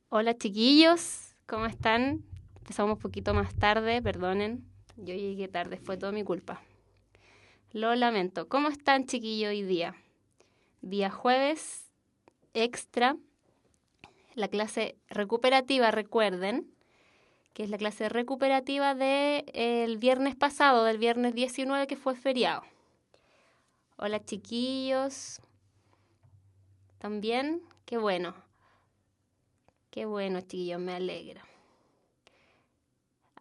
Hola chiquillos, ¿cómo están? Empezamos un poquito más tarde, perdonen. Yo llegué tarde, fue toda mi culpa. Lo lamento. ¿Cómo están chiquillos hoy día? Día jueves, extra, la clase recuperativa, recuerden, que es la clase recuperativa del viernes pasado, del viernes 19 que fue feriado. Hola chiquillos, ¿también? Qué bueno chiquillos, me alegra.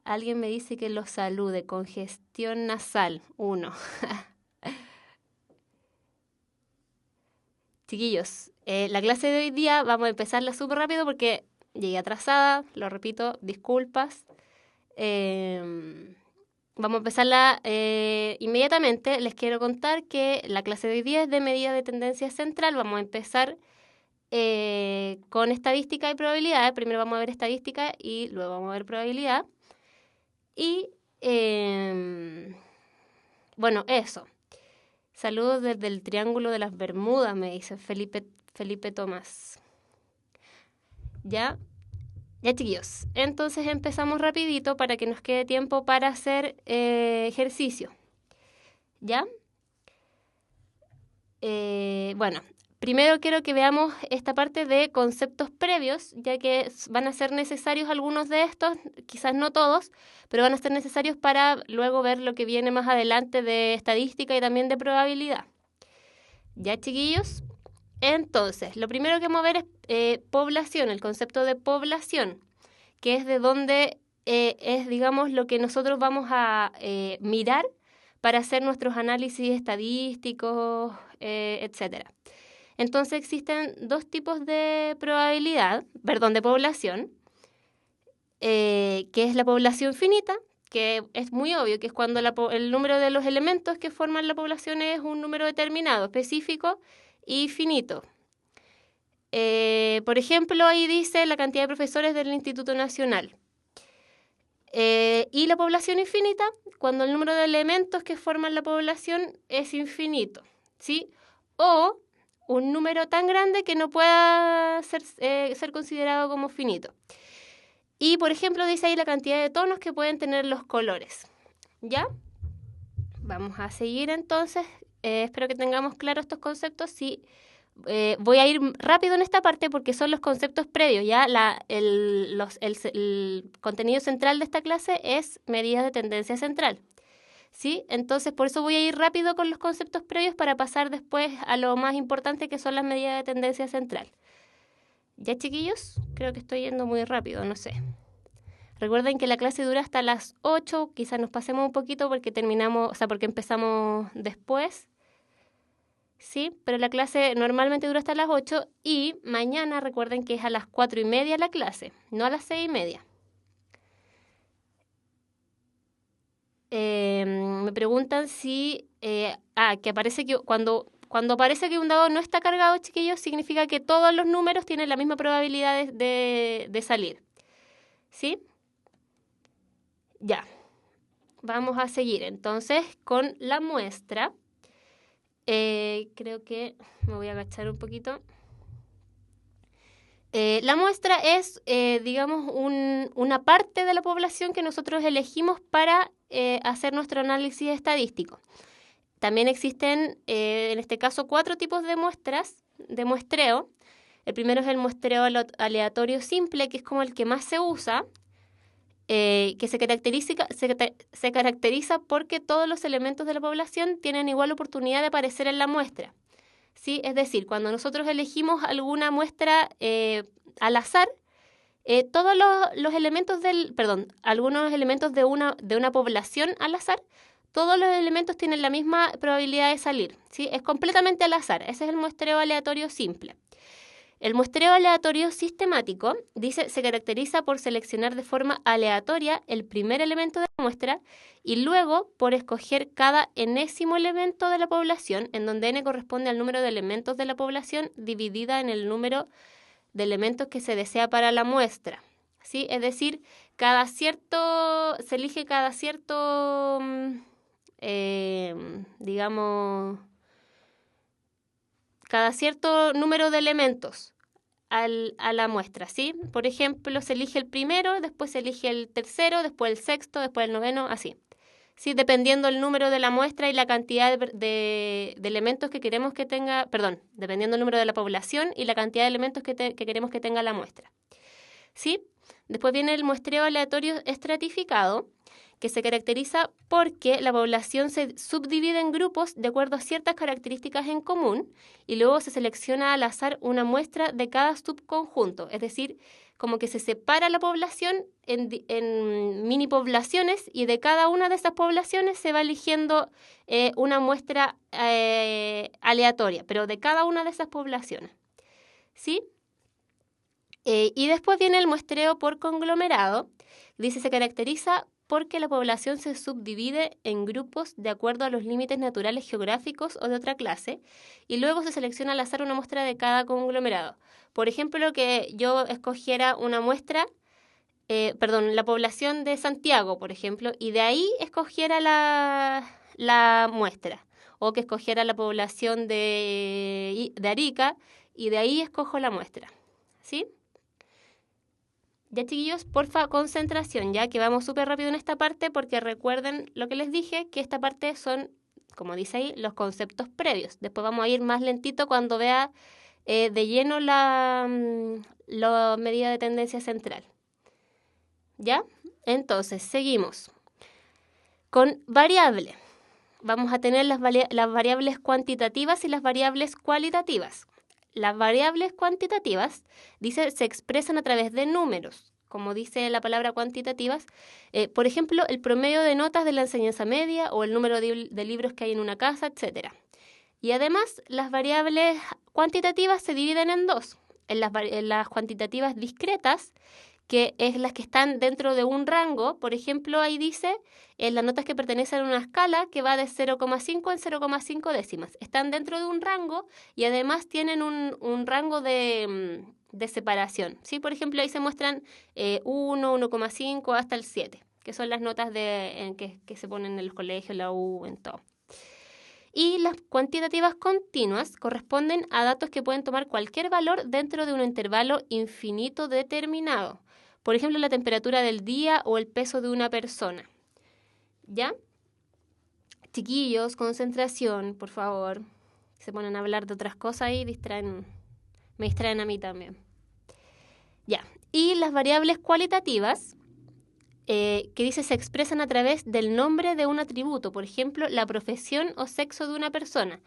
Alguien me dice que los salude. Congestión nasal. Uno. Chiquillos, la clase de hoy día vamos a empezarla súper rápido porque llegué atrasada. Lo repito, disculpas. Vamos a empezarla inmediatamente. Les quiero contar que la clase de hoy día es de medida de tendencia central. Vamos a empezar con estadística y probabilidad. Primero vamos a ver estadística y luego vamos a ver probabilidad. Y bueno, eso. Saludos desde el Triángulo de las Bermudas, me dice Felipe Tomás. ¿Ya? Ya, chiquillos. Entonces empezamos rapidito para que nos quede tiempo para hacer ejercicio. ¿Ya? Bueno, primero quiero que veamos esta parte de conceptos previos, ya que van a ser necesarios algunos de estos, quizás no todos, pero van a ser necesarios para luego ver lo que viene más adelante de estadística y también de probabilidad. ¿Ya, chiquillos? Entonces, lo primero que vamos a ver es población, el concepto de población, que es de donde es, digamos, lo que nosotros vamos a mirar para hacer nuestros análisis estadísticos, etcétera. Entonces existen dos tipos de probabilidad, perdón, de población, que es la población finita, que es muy obvio, que es cuando el número de los elementos que forman la población es un número determinado, específico y finito. Por ejemplo, ahí dice la cantidad de profesores del Instituto Nacional. Y la población infinita, cuando el número de elementos que forman la población es infinito, ¿sí? O un número tan grande que no pueda ser considerado como finito. Y, por ejemplo, dice ahí la cantidad de tonos que pueden tener los colores. ¿Ya? Vamos a seguir entonces. Espero que tengamos claros estos conceptos. Sí, voy a ir rápido en esta parte porque son los conceptos previos. Ya el contenido central de esta clase es medidas de tendencia central. ¿Sí? Entonces, por eso voy a ir rápido con los conceptos previos para pasar después a lo más importante que son las medidas de tendencia central. ¿Ya, chiquillos? Creo que estoy yendo muy rápido, no sé. Recuerden que la clase dura hasta las 8, quizás nos pasemos un poquito porque porque empezamos después. Sí, pero la clase normalmente dura hasta las 8 y mañana recuerden que es a las 4:30 la clase, no a las 6:30. Me preguntan si... que aparece que cuando aparece que un dado no está cargado, chiquillos, significa que todos los números tienen la misma probabilidad de salir. ¿Sí? Ya. Vamos a seguir entonces con la muestra. Creo que me voy a agachar un poquito. La muestra es, digamos, una parte de la población que nosotros elegimos para hacer nuestro análisis estadístico. También existen, en este caso, 4 tipos de muestras, de muestreo. El primero es el muestreo aleatorio simple, que es como el que más se usa, que se caracteriza porque todos los elementos de la población tienen igual oportunidad de aparecer en la muestra. ¿Sí? Es decir, cuando nosotros elegimos alguna muestra al azar, todos los elementos algunos elementos de una población al azar, todos los elementos tienen la misma probabilidad de salir, ¿sí? Es completamente al azar. Ese es el muestreo aleatorio simple. El muestreo aleatorio sistemático se caracteriza por seleccionar de forma aleatoria el primer elemento de la muestra y luego por escoger cada enésimo elemento de la población, en donde n corresponde al número de elementos de la población dividida en el número de elementos que se desea para la muestra. ¿Sí? Es decir, se elige cada cierto, digamos, cada cierto número de elementos a la muestra, ¿sí? Por ejemplo, se elige el primero, después se elige el tercero, después el sexto, después el noveno, así. Sí, dependiendo el número de la muestra y la cantidad de elementos que queremos que tenga, perdón, dependiendo el número de la población y la cantidad de elementos que queremos que tenga la muestra. ¿Sí? Después viene el muestreo aleatorio estratificado, que se caracteriza porque la población se subdivide en grupos de acuerdo a ciertas características en común y luego se selecciona al azar una muestra de cada subconjunto, es decir, como que se separa la población en mini poblaciones y de cada una de esas poblaciones se va eligiendo una muestra aleatoria, pero de cada una de esas poblaciones. ¿Sí? Y después viene el muestreo por conglomerado. Dice, se caracteriza porque la población se subdivide en grupos de acuerdo a los límites naturales geográficos o de otra clase, y luego se selecciona al azar una muestra de cada conglomerado. Por ejemplo, que yo escogiera una muestra, la población de Santiago, por ejemplo, y de ahí escogiera la muestra, o que escogiera la población de Arica, y de ahí escojo la muestra. ¿Sí? Ya, chiquillos, porfa, concentración, ya que vamos súper rápido en esta parte porque recuerden lo que les dije, que esta parte son, como dice ahí, los conceptos previos. Después vamos a ir más lentito cuando vea de lleno la medida de tendencia central. ¿Ya? Entonces, seguimos. Con variable. Vamos a tener las variables cuantitativas y las variables cualitativas. Las variables cuantitativas, dice, se expresan a través de números, como dice la palabra cuantitativas. Por ejemplo, el promedio de notas de la enseñanza media o el número de libros que hay en una casa, etc. Y además, las variables cuantitativas se dividen en dos. En las cuantitativas discretas, que es las que están dentro de un rango. Por ejemplo, ahí dice las notas que pertenecen a una escala que va de 0,5 en 0,5 décimas. Están dentro de un rango y además tienen un rango de separación. ¿Sí? Por ejemplo, ahí se muestran 1, 1,5 hasta el 7, que son las notas que se ponen en los colegios, la U, en todo. Y las cuantitativas continuas corresponden a datos que pueden tomar cualquier valor dentro de un intervalo infinito determinado. Por ejemplo, la temperatura del día o el peso de una persona. ¿Ya? Chiquillos, concentración, por favor. Se ponen a hablar de otras cosas y me distraen a mí también. Ya. Y las variables cualitativas, que dice se expresan a través del nombre de un atributo, por ejemplo, la profesión o sexo de una persona.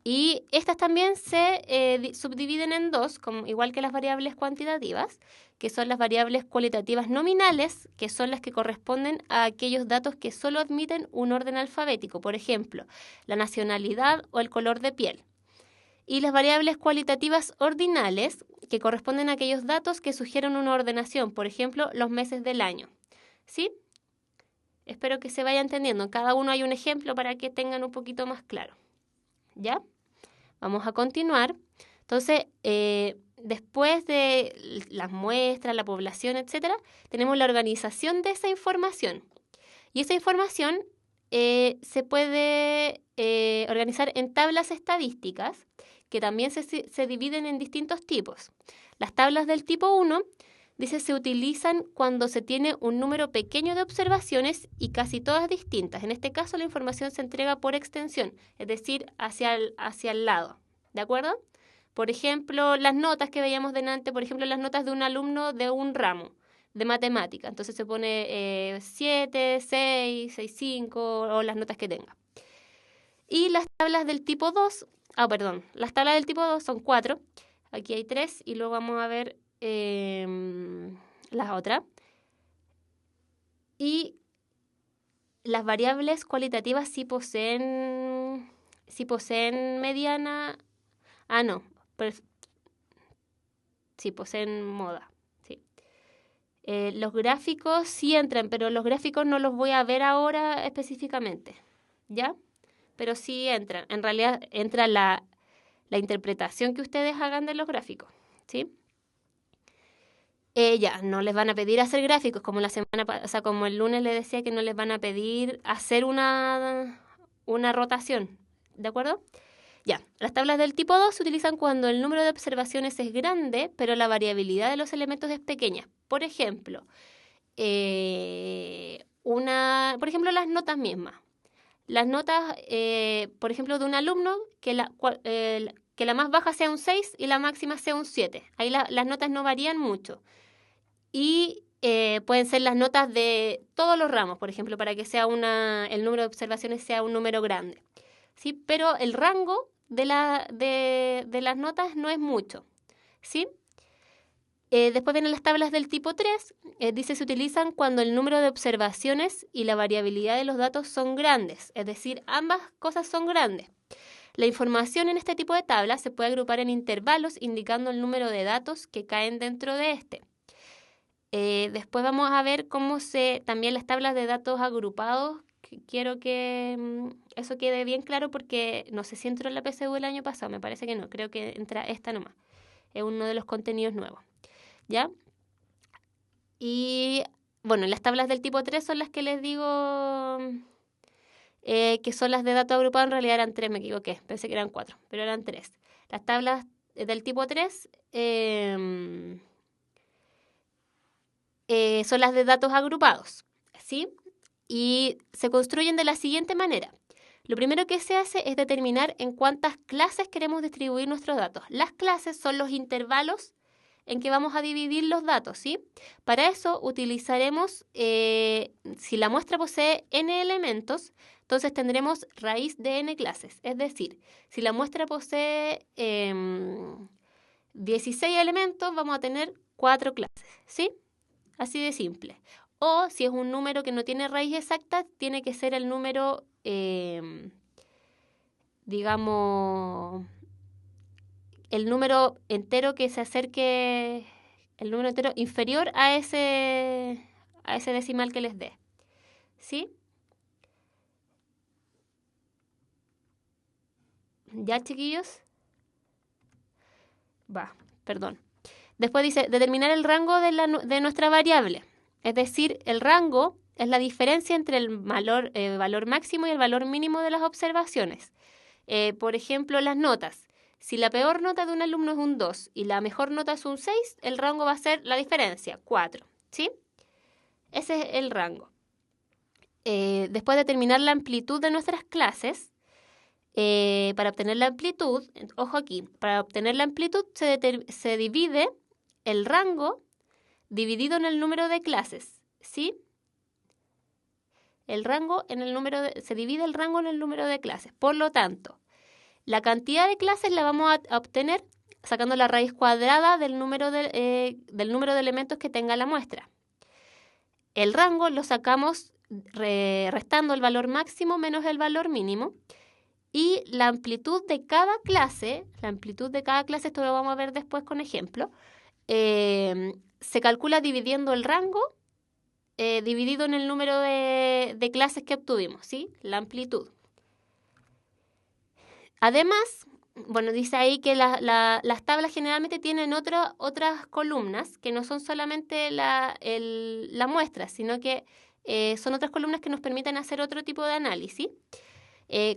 Y estas también se subdividen en dos, igual que las variables cuantitativas, que son las variables cualitativas nominales, que son las que corresponden a aquellos datos que solo admiten un orden alfabético, por ejemplo, la nacionalidad o el color de piel. Y las variables cualitativas ordinales, que corresponden a aquellos datos que sugieren una ordenación, por ejemplo, los meses del año. ¿Sí? Espero que se vaya entendiendo. En cada uno hay un ejemplo para que tengan un poquito más claro. ¿Ya? Vamos a continuar. Entonces, después de las muestras, la población, etcétera, tenemos la organización de esa información. Y esa información se puede organizar en tablas estadísticas, que también se dividen en distintos tipos. Las tablas del tipo 1, dice, se utilizan cuando se tiene un número pequeño de observaciones y casi todas distintas. En este caso, la información se entrega por extensión, es decir, hacia el lado. ¿De acuerdo? Por ejemplo, las notas que veíamos delante, por ejemplo, las notas de un alumno de un ramo de matemática. Entonces se pone 7, 6, 6,5 o las notas que tenga. Y las tablas del tipo 2, las tablas del tipo 2 son 4. Aquí hay 3 y luego vamos a ver las otras. Y las variables cualitativas sí poseen mediana. Sí, poseen moda. Sí. Los gráficos sí entran, pero los gráficos no los voy a ver ahora específicamente. ¿Ya? Pero sí entran. En realidad entra la interpretación que ustedes hagan de los gráficos. ¿Sí? Ya, no les van a pedir hacer gráficos como como el lunes les decía que no les van a pedir hacer una rotación, ¿de acuerdo? Ya, las tablas del tipo 2 se utilizan cuando el número de observaciones es grande, pero la variabilidad de los elementos es pequeña. Por ejemplo, por ejemplo, las notas mismas. Las notas, por ejemplo, de un alumno, que la más baja sea un 6 y la máxima sea un 7. Ahí las notas no varían mucho. Y pueden ser las notas de todos los ramos, por ejemplo, para que sea el número de observaciones sea un número grande. ¿Sí? Pero el rango de las notas no es mucho. ¿Sí? Después vienen las tablas del tipo 3. Dice se utilizan cuando el número de observaciones y la variabilidad de los datos son grandes. Es decir, ambas cosas son grandes. La información en este tipo de tablas se puede agrupar en intervalos indicando el número de datos que caen dentro de este. Después vamos a ver también las tablas de datos agrupados. Quiero que eso quede bien claro porque no sé si entró en la PSU el año pasado, me parece que no, creo que entra esta nomás. Es uno de los contenidos nuevos. ¿Ya? Y bueno, las tablas del tipo 3 son las que les digo que son las de datos agrupados. En realidad eran 3, me equivoqué, pensé que eran 4, pero eran 3. Las tablas del tipo 3 son las de datos agrupados, ¿sí? Y se construyen de la siguiente manera. Lo primero que se hace es determinar en cuántas clases queremos distribuir nuestros datos. Las clases son los intervalos en que vamos a dividir los datos, ¿sí? Para eso utilizaremos, si la muestra posee n elementos, entonces tendremos raíz de n clases. Es decir, si la muestra posee 16 elementos, vamos a tener 4 clases, ¿sí? Así de simple. O si es un número que no tiene raíz exacta, tiene que ser el número, digamos, el número entero que se acerque, el número entero inferior a ese decimal que les dé. ¿Sí? ¿Ya, chiquillos? Perdón. Después dice, determinar el rango de nuestra variable. Es decir, el rango es la diferencia entre el valor máximo y el valor mínimo de las observaciones. Por ejemplo, las notas. Si la peor nota de un alumno es un 2 y la mejor nota es un 6, el rango va a ser la diferencia, 4. ¿Sí? Ese es el rango. Después de determinar la amplitud de nuestras clases, para obtener la amplitud, ojo aquí, para obtener la amplitud se divide el rango dividido en el número de clases, ¿sí? Se divide el rango en el número de clases. Por lo tanto, la cantidad de clases la vamos a obtener sacando la raíz cuadrada del número de elementos que tenga la muestra. El rango lo sacamos restando el valor máximo menos el valor mínimo. Y la amplitud de cada clase, esto lo vamos a ver después con ejemplo, se calcula dividiendo el rango dividido en el número de clases que obtuvimos, ¿sí? La amplitud. Además, bueno, dice ahí que las tablas generalmente tienen otras columnas que no son solamente la muestra, sino que son otras columnas que nos permiten hacer otro tipo de análisis.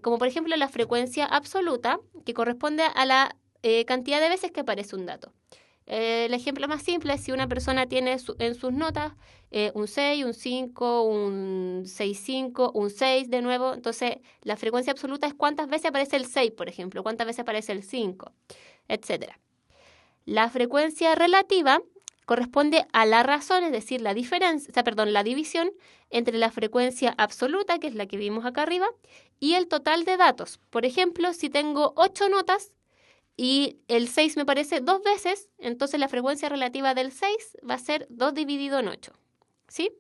Como por ejemplo la frecuencia absoluta, que corresponde a la cantidad de veces que aparece un dato. El ejemplo más simple es si una persona tiene en sus notas un 6, un 5, un 6,5, un 6 de nuevo. Entonces, la frecuencia absoluta es cuántas veces aparece el 6, por ejemplo, cuántas veces aparece el 5, etc. La frecuencia relativa corresponde a la razón, es decir, la división entre la frecuencia absoluta, que es la que vimos acá arriba, y el total de datos. Por ejemplo, si tengo 8 notas y el 6 me parece 2 veces, entonces la frecuencia relativa del 6 va a ser 2 dividido en 8. ¿Sí?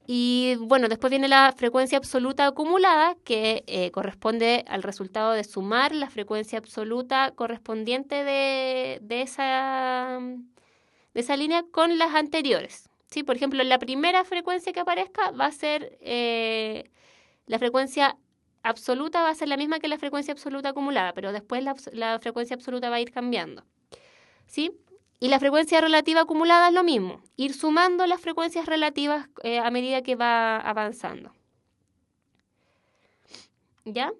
Y bueno, después viene la frecuencia absoluta acumulada, que corresponde al resultado de sumar la frecuencia absoluta correspondiente de esa línea con las anteriores. ¿Sí? Por ejemplo, la primera frecuencia que aparezca va a ser la frecuencia absoluta va a ser la misma que la frecuencia absoluta acumulada, pero después la frecuencia absoluta va a ir cambiando. ¿Sí? Y la frecuencia relativa acumulada es lo mismo, ir sumando las frecuencias relativas a medida que va avanzando. ¿Ya?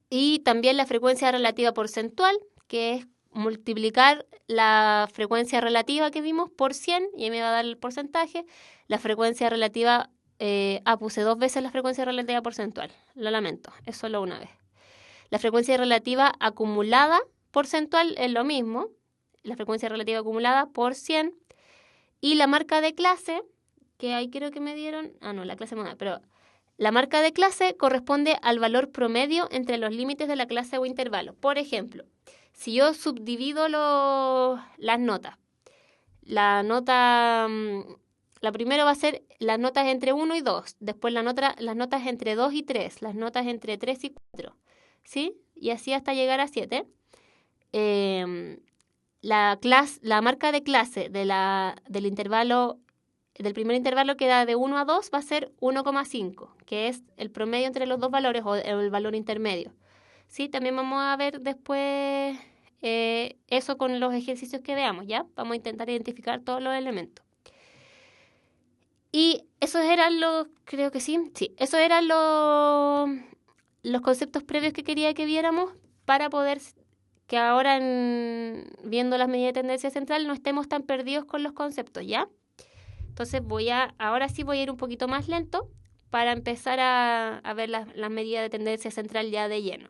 Y también la frecuencia relativa porcentual, que es multiplicar la frecuencia relativa que vimos por 100 y me va a dar el porcentaje. La frecuencia relativa, puse 2 veces la frecuencia relativa porcentual. Lo lamento, es solo una vez. La frecuencia relativa acumulada porcentual es lo mismo. La frecuencia relativa acumulada por 100. Y la marca de clase, que ahí creo que me dieron... no, la clase modal, pero... La marca de clase corresponde al valor promedio entre los límites de la clase o intervalo. Por ejemplo, si yo subdivido las notas, la primera va a ser las notas entre 1 y 2, después las notas entre 2 y 3, las notas entre 3 y 4, ¿sí? Y así hasta llegar a 7. La marca de clase del intervalo, del primer intervalo que da de 1 a 2 va a ser 1,5, que es el promedio entre los dos valores o el valor intermedio. ¿Sí? También vamos a ver después eso con los ejercicios que veamos, ¿ya? Vamos a intentar identificar todos los elementos. Y esos eran creo que sí, esos eran los conceptos previos que quería que viéramos para poder que ahora viendo las medidas de tendencia central no estemos tan perdidos con los conceptos, ¿ya? Entonces ahora sí voy a ir un poquito más lento para empezar a ver las medidas de tendencia central ya de lleno.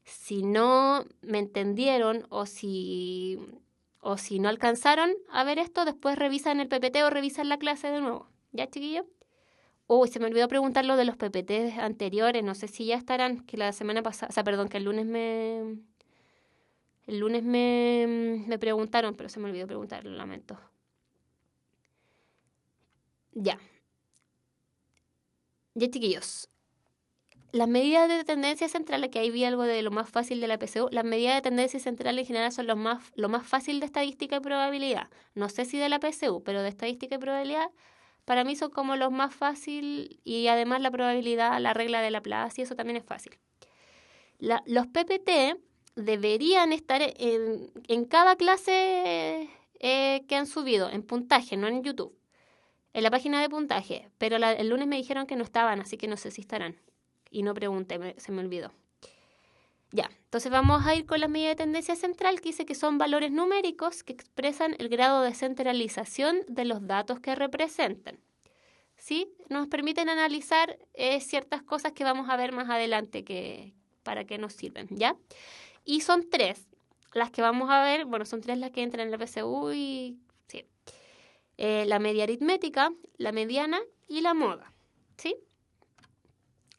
Si no me entendieron o si no alcanzaron a ver esto, después revisan el PPT o revisan la clase de nuevo. ¿Ya, chiquillos? Se me olvidó preguntar lo de los PPT anteriores. No sé si ya estarán, que la semana pasada... que el lunes me preguntaron, pero se me olvidó preguntar, lo lamento. Ya, chiquillos. Las medidas de tendencia central, que ahí vi algo de lo más fácil de la PSU, las medidas de tendencia central en general son lo más fácil de estadística y probabilidad. No sé si de la PSU, pero de estadística y probabilidad para mí son como los más fácil y además la probabilidad, la regla de Laplace y eso también es fácil. Los PPT deberían estar en cada clase que han subido, en puntaje, no en YouTube, en la página de puntaje, pero el lunes me dijeron que no estaban, así que no sé si estarán. Y no pregunté, se me olvidó. Ya, entonces vamos a ir con las medidas de tendencia central, que dice que son valores numéricos que expresan el grado de centralización de los datos que representan. ¿Sí? Nos permiten analizar ciertas cosas que vamos a ver más adelante para qué nos sirven, ¿ya? Y son 3 las que vamos a ver, son 3 las que entran en la PSU y... sí. La media aritmética, la mediana y la moda, ¿sí?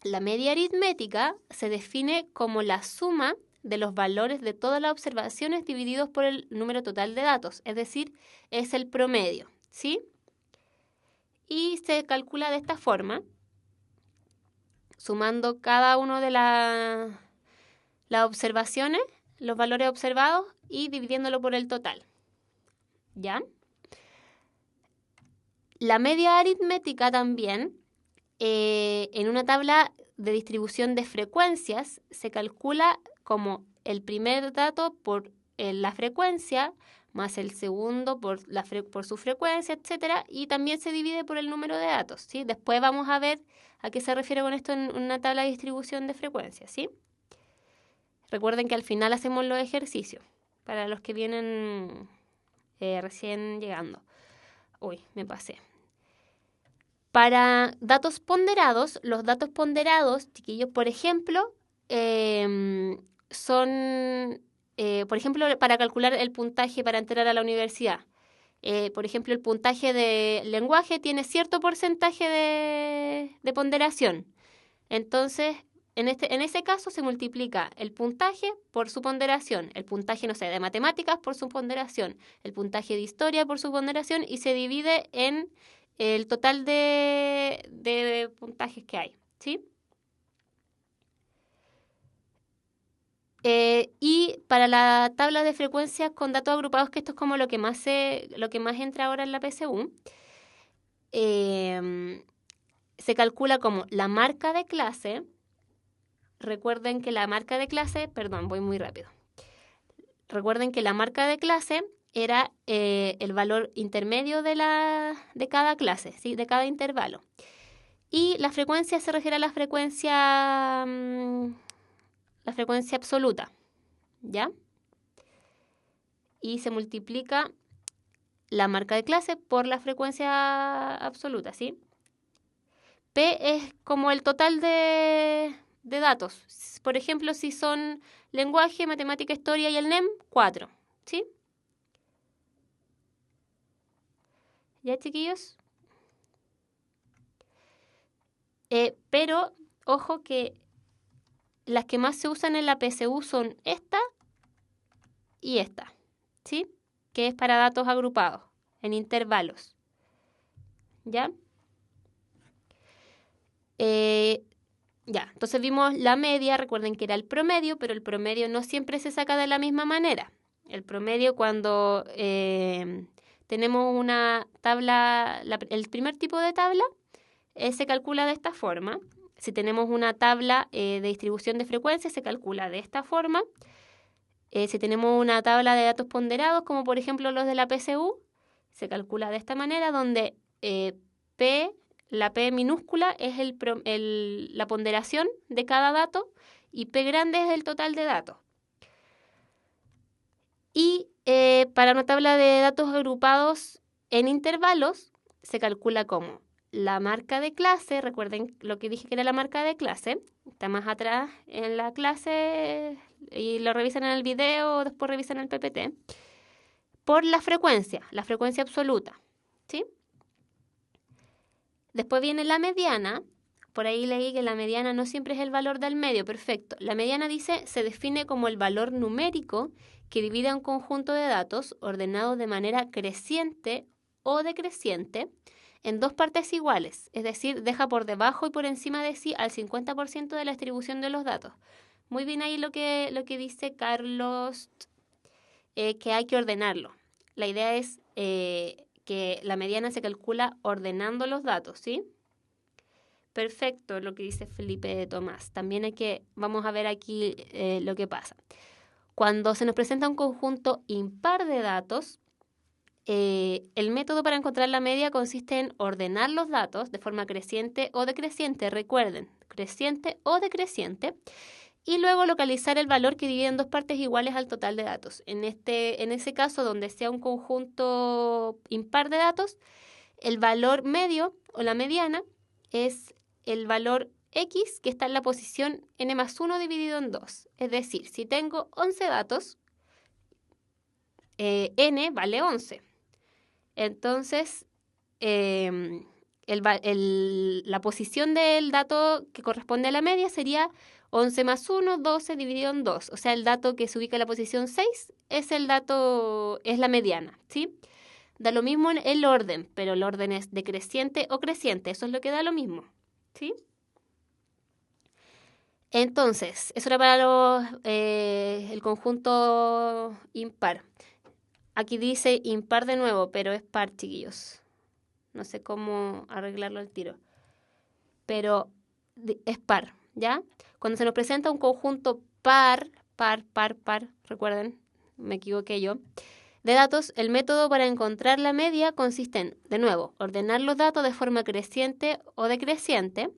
La media aritmética se define como la suma de los valores de todas las observaciones divididos por el número total de datos, es decir, es el promedio, ¿sí? Y se calcula de esta forma, sumando cada uno de las observaciones, los valores observados, y dividiéndolo por el total, ¿ya? La media aritmética también, en una tabla de distribución de frecuencias, se calcula como el primer dato por la frecuencia, más el segundo por su frecuencia, etcétera, y también se divide por el número de datos, ¿sí? Después vamos a ver a qué se refiere con esto en una tabla de distribución de frecuencias, ¿sí? Recuerden que al final hacemos los ejercicios para los que vienen recién llegando. Uy, me pasé. Para datos ponderados, los datos ponderados, chiquillos, por ejemplo, son, por ejemplo, para calcular el puntaje para entrar a la universidad. Por ejemplo, el puntaje de lenguaje tiene cierto porcentaje de ponderación. Entonces, en ese caso se multiplica el puntaje por su ponderación, el puntaje, no sé, de matemáticas por su ponderación, el puntaje de historia por su ponderación y se divide en el total de puntajes que hay, ¿sí? Y para la tabla de frecuencias con datos agrupados, que esto es como lo que más entra ahora en la PSU, se calcula como la marca de clase. Recuerden que la marca de clase, voy muy rápido. Recuerden que la marca de clase era el valor intermedio de cada clase, ¿sí? De cada intervalo. Y la frecuencia se refiere a la frecuencia la frecuencia absoluta, ¿ya? Y se multiplica la marca de clase por la frecuencia absoluta, ¿sí? P es como el total de datos. Por ejemplo, si son lenguaje, matemática, historia y el NEM, 4, ¿sí? ¿Ya, chiquillos? Pero, ojo que las que más se usan en la PSU son esta y esta, ¿sí? Que es para datos agrupados, en intervalos, ¿ya? Ya, entonces vimos la media, recuerden que era el promedio, pero el promedio no siempre se saca de la misma manera. El promedio cuando tenemos una tabla, el primer tipo de tabla se calcula de esta forma. Si tenemos una tabla de distribución de frecuencias, se calcula de esta forma. Si tenemos una tabla de datos ponderados, como por ejemplo los de la PSU, se calcula de esta manera, donde la P minúscula es la ponderación de cada dato y P grande es el total de datos. Y para una tabla de datos agrupados en intervalos, se calcula como la marca de clase. Recuerden lo que dije que era la marca de clase. Está más atrás en la clase y lo revisan en el video o después revisan el PPT. Por la frecuencia absoluta, ¿sí? Después viene la mediana. Por ahí leí que la mediana no siempre es el valor del medio. Perfecto. La mediana se define como el valor numérico que divide un conjunto de datos ordenados de manera creciente o decreciente en dos partes iguales. Es decir, deja por debajo y por encima de sí al 50% de la distribución de los datos. Muy bien ahí lo que dice Carlos, que hay que ordenarlo. La idea es que la mediana se calcula ordenando los datos, ¿sí? Perfecto, lo que dice Felipe Tomás. También vamos a ver aquí lo que pasa. Cuando se nos presenta un conjunto impar de datos, el método para encontrar la media consiste en ordenar los datos de forma creciente o decreciente. Recuerden, creciente o decreciente. Y luego localizar el valor que divide en dos partes iguales al total de datos. En ese caso, donde sea un conjunto impar de datos, el valor medio o la mediana es el valor X que está en la posición n más 1 dividido en 2. Es decir, si tengo 11 datos, n vale 11. Entonces, la posición del dato que corresponde a la media sería 11 más 1, 12 dividido en 2. O sea, el dato que se ubica en la posición 6 es la mediana, ¿sí? Da lo mismo en el orden, pero el orden es decreciente o creciente. Eso es lo que da lo mismo, ¿sí? Entonces, eso era para el conjunto impar. Aquí dice impar de nuevo, pero es par, chiquillos. No sé cómo arreglarlo al tiro. Pero es par, ¿ya? Cuando se nos presenta un conjunto par, recuerden, me equivoqué yo, de datos, el método para encontrar la media consiste en, de nuevo, ordenar los datos de forma creciente o decreciente,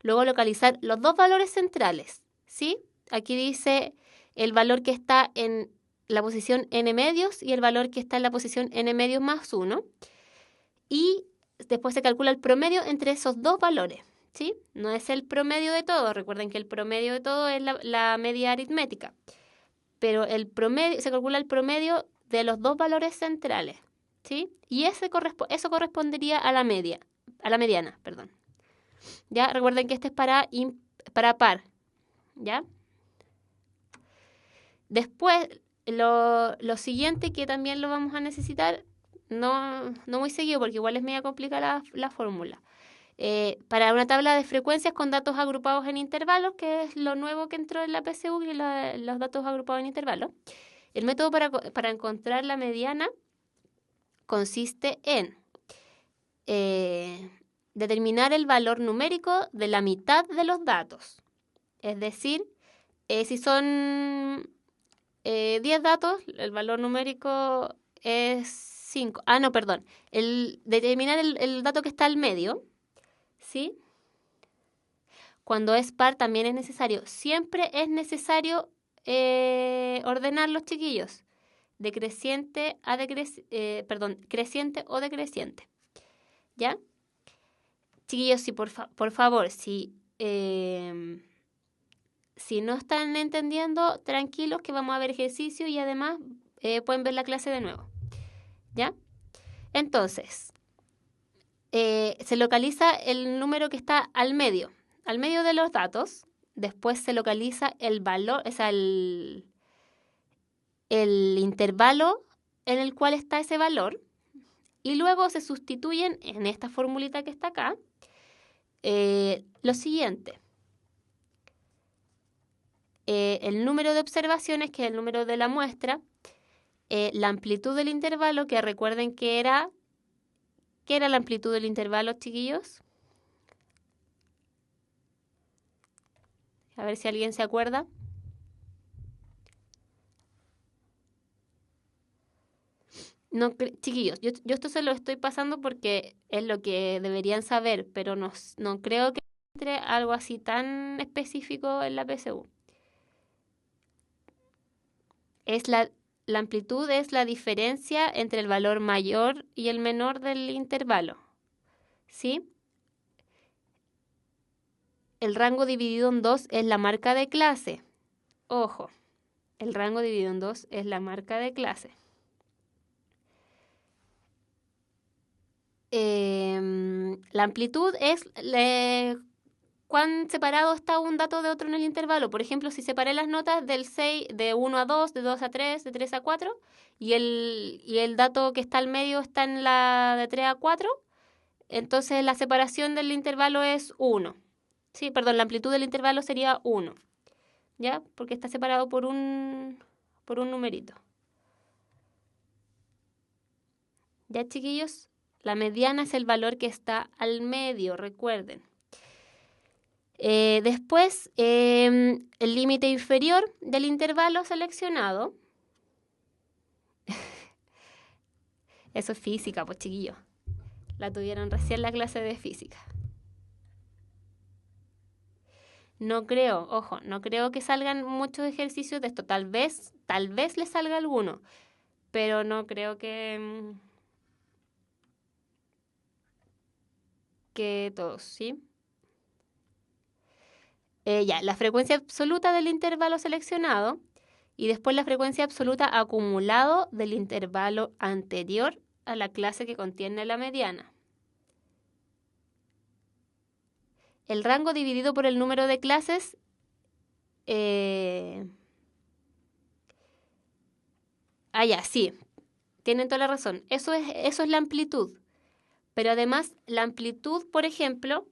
luego localizar los dos valores centrales, ¿sí? Aquí dice el valor que está en la posición n medios y el valor que está en la posición n medios más 1. Y después se calcula el promedio entre esos dos valores, ¿sí? No es el promedio de todo. Recuerden que el promedio de todo es la media aritmética. Pero se calcula el promedio de los dos valores centrales, ¿sí? Y eso correspondería a la mediana, perdón. ¿Ya? Recuerden que este es para par, ¿ya? Después, lo siguiente que también lo vamos a necesitar, no muy seguido porque igual es media complicada la fórmula. Para una tabla de frecuencias con datos agrupados en intervalos, que es lo nuevo que entró en la PSU, y los datos agrupados en intervalos. El método para encontrar la mediana consiste en determinar el valor numérico de la mitad de los datos. Es decir, si son 10 datos, el valor numérico es 5. No, perdón. Determinar el dato que está al medio, ¿sí? Cuando es par también es necesario. Siempre es necesario ordenar los chiquillos de creciente a creciente o decreciente. ¿Ya? Chiquillos, si por favor, si no están entendiendo, tranquilos que vamos a ver ejercicio y además pueden ver la clase de nuevo. ¿Ya? Entonces, se localiza el número que está al medio de los datos. Después se localiza el valor, o sea, el intervalo en el cual está ese valor. Y luego se sustituyen en esta formulita que está acá lo siguiente. El número de observaciones, que es el número de la muestra, la amplitud del intervalo, que recuerden que era... ¿Qué era la amplitud del intervalo, chiquillos? A ver si alguien se acuerda. No, chiquillos, yo esto se lo estoy pasando porque es lo que deberían saber, pero no creo que entre algo así tan específico en la PSU. La amplitud es la diferencia entre el valor mayor y el menor del intervalo. ¿Sí? El rango dividido en 2 es la marca de clase. Ojo, el rango dividido en 2 es la marca de clase. La amplitud es cuán separado está un dato de otro en el intervalo. Por ejemplo, si separé las notas del 6, de 1 a 2, de 2 a 3, de 3 a 4, y el dato que está al medio está en la de 3 a 4, entonces la separación del intervalo es 1. Sí, perdón, la amplitud del intervalo sería 1. ¿Ya? Porque está separado por un numerito. ¿Ya, chiquillos? La mediana es el valor que está al medio, recuerden. Después, el límite inferior del intervalo seleccionado. Eso es física, pues, chiquillos. La tuvieron recién la clase de física. No creo, ojo, no creo que salgan muchos ejercicios de esto. Tal vez les salga alguno, pero no creo que todos, ¿sí? Ya, la frecuencia absoluta del intervalo seleccionado y después la frecuencia absoluta acumulado del intervalo anterior a la clase que contiene la mediana. El rango dividido por el número de clases ya, sí, tienen toda la razón. Eso es la amplitud. Pero además, la amplitud, por ejemplo,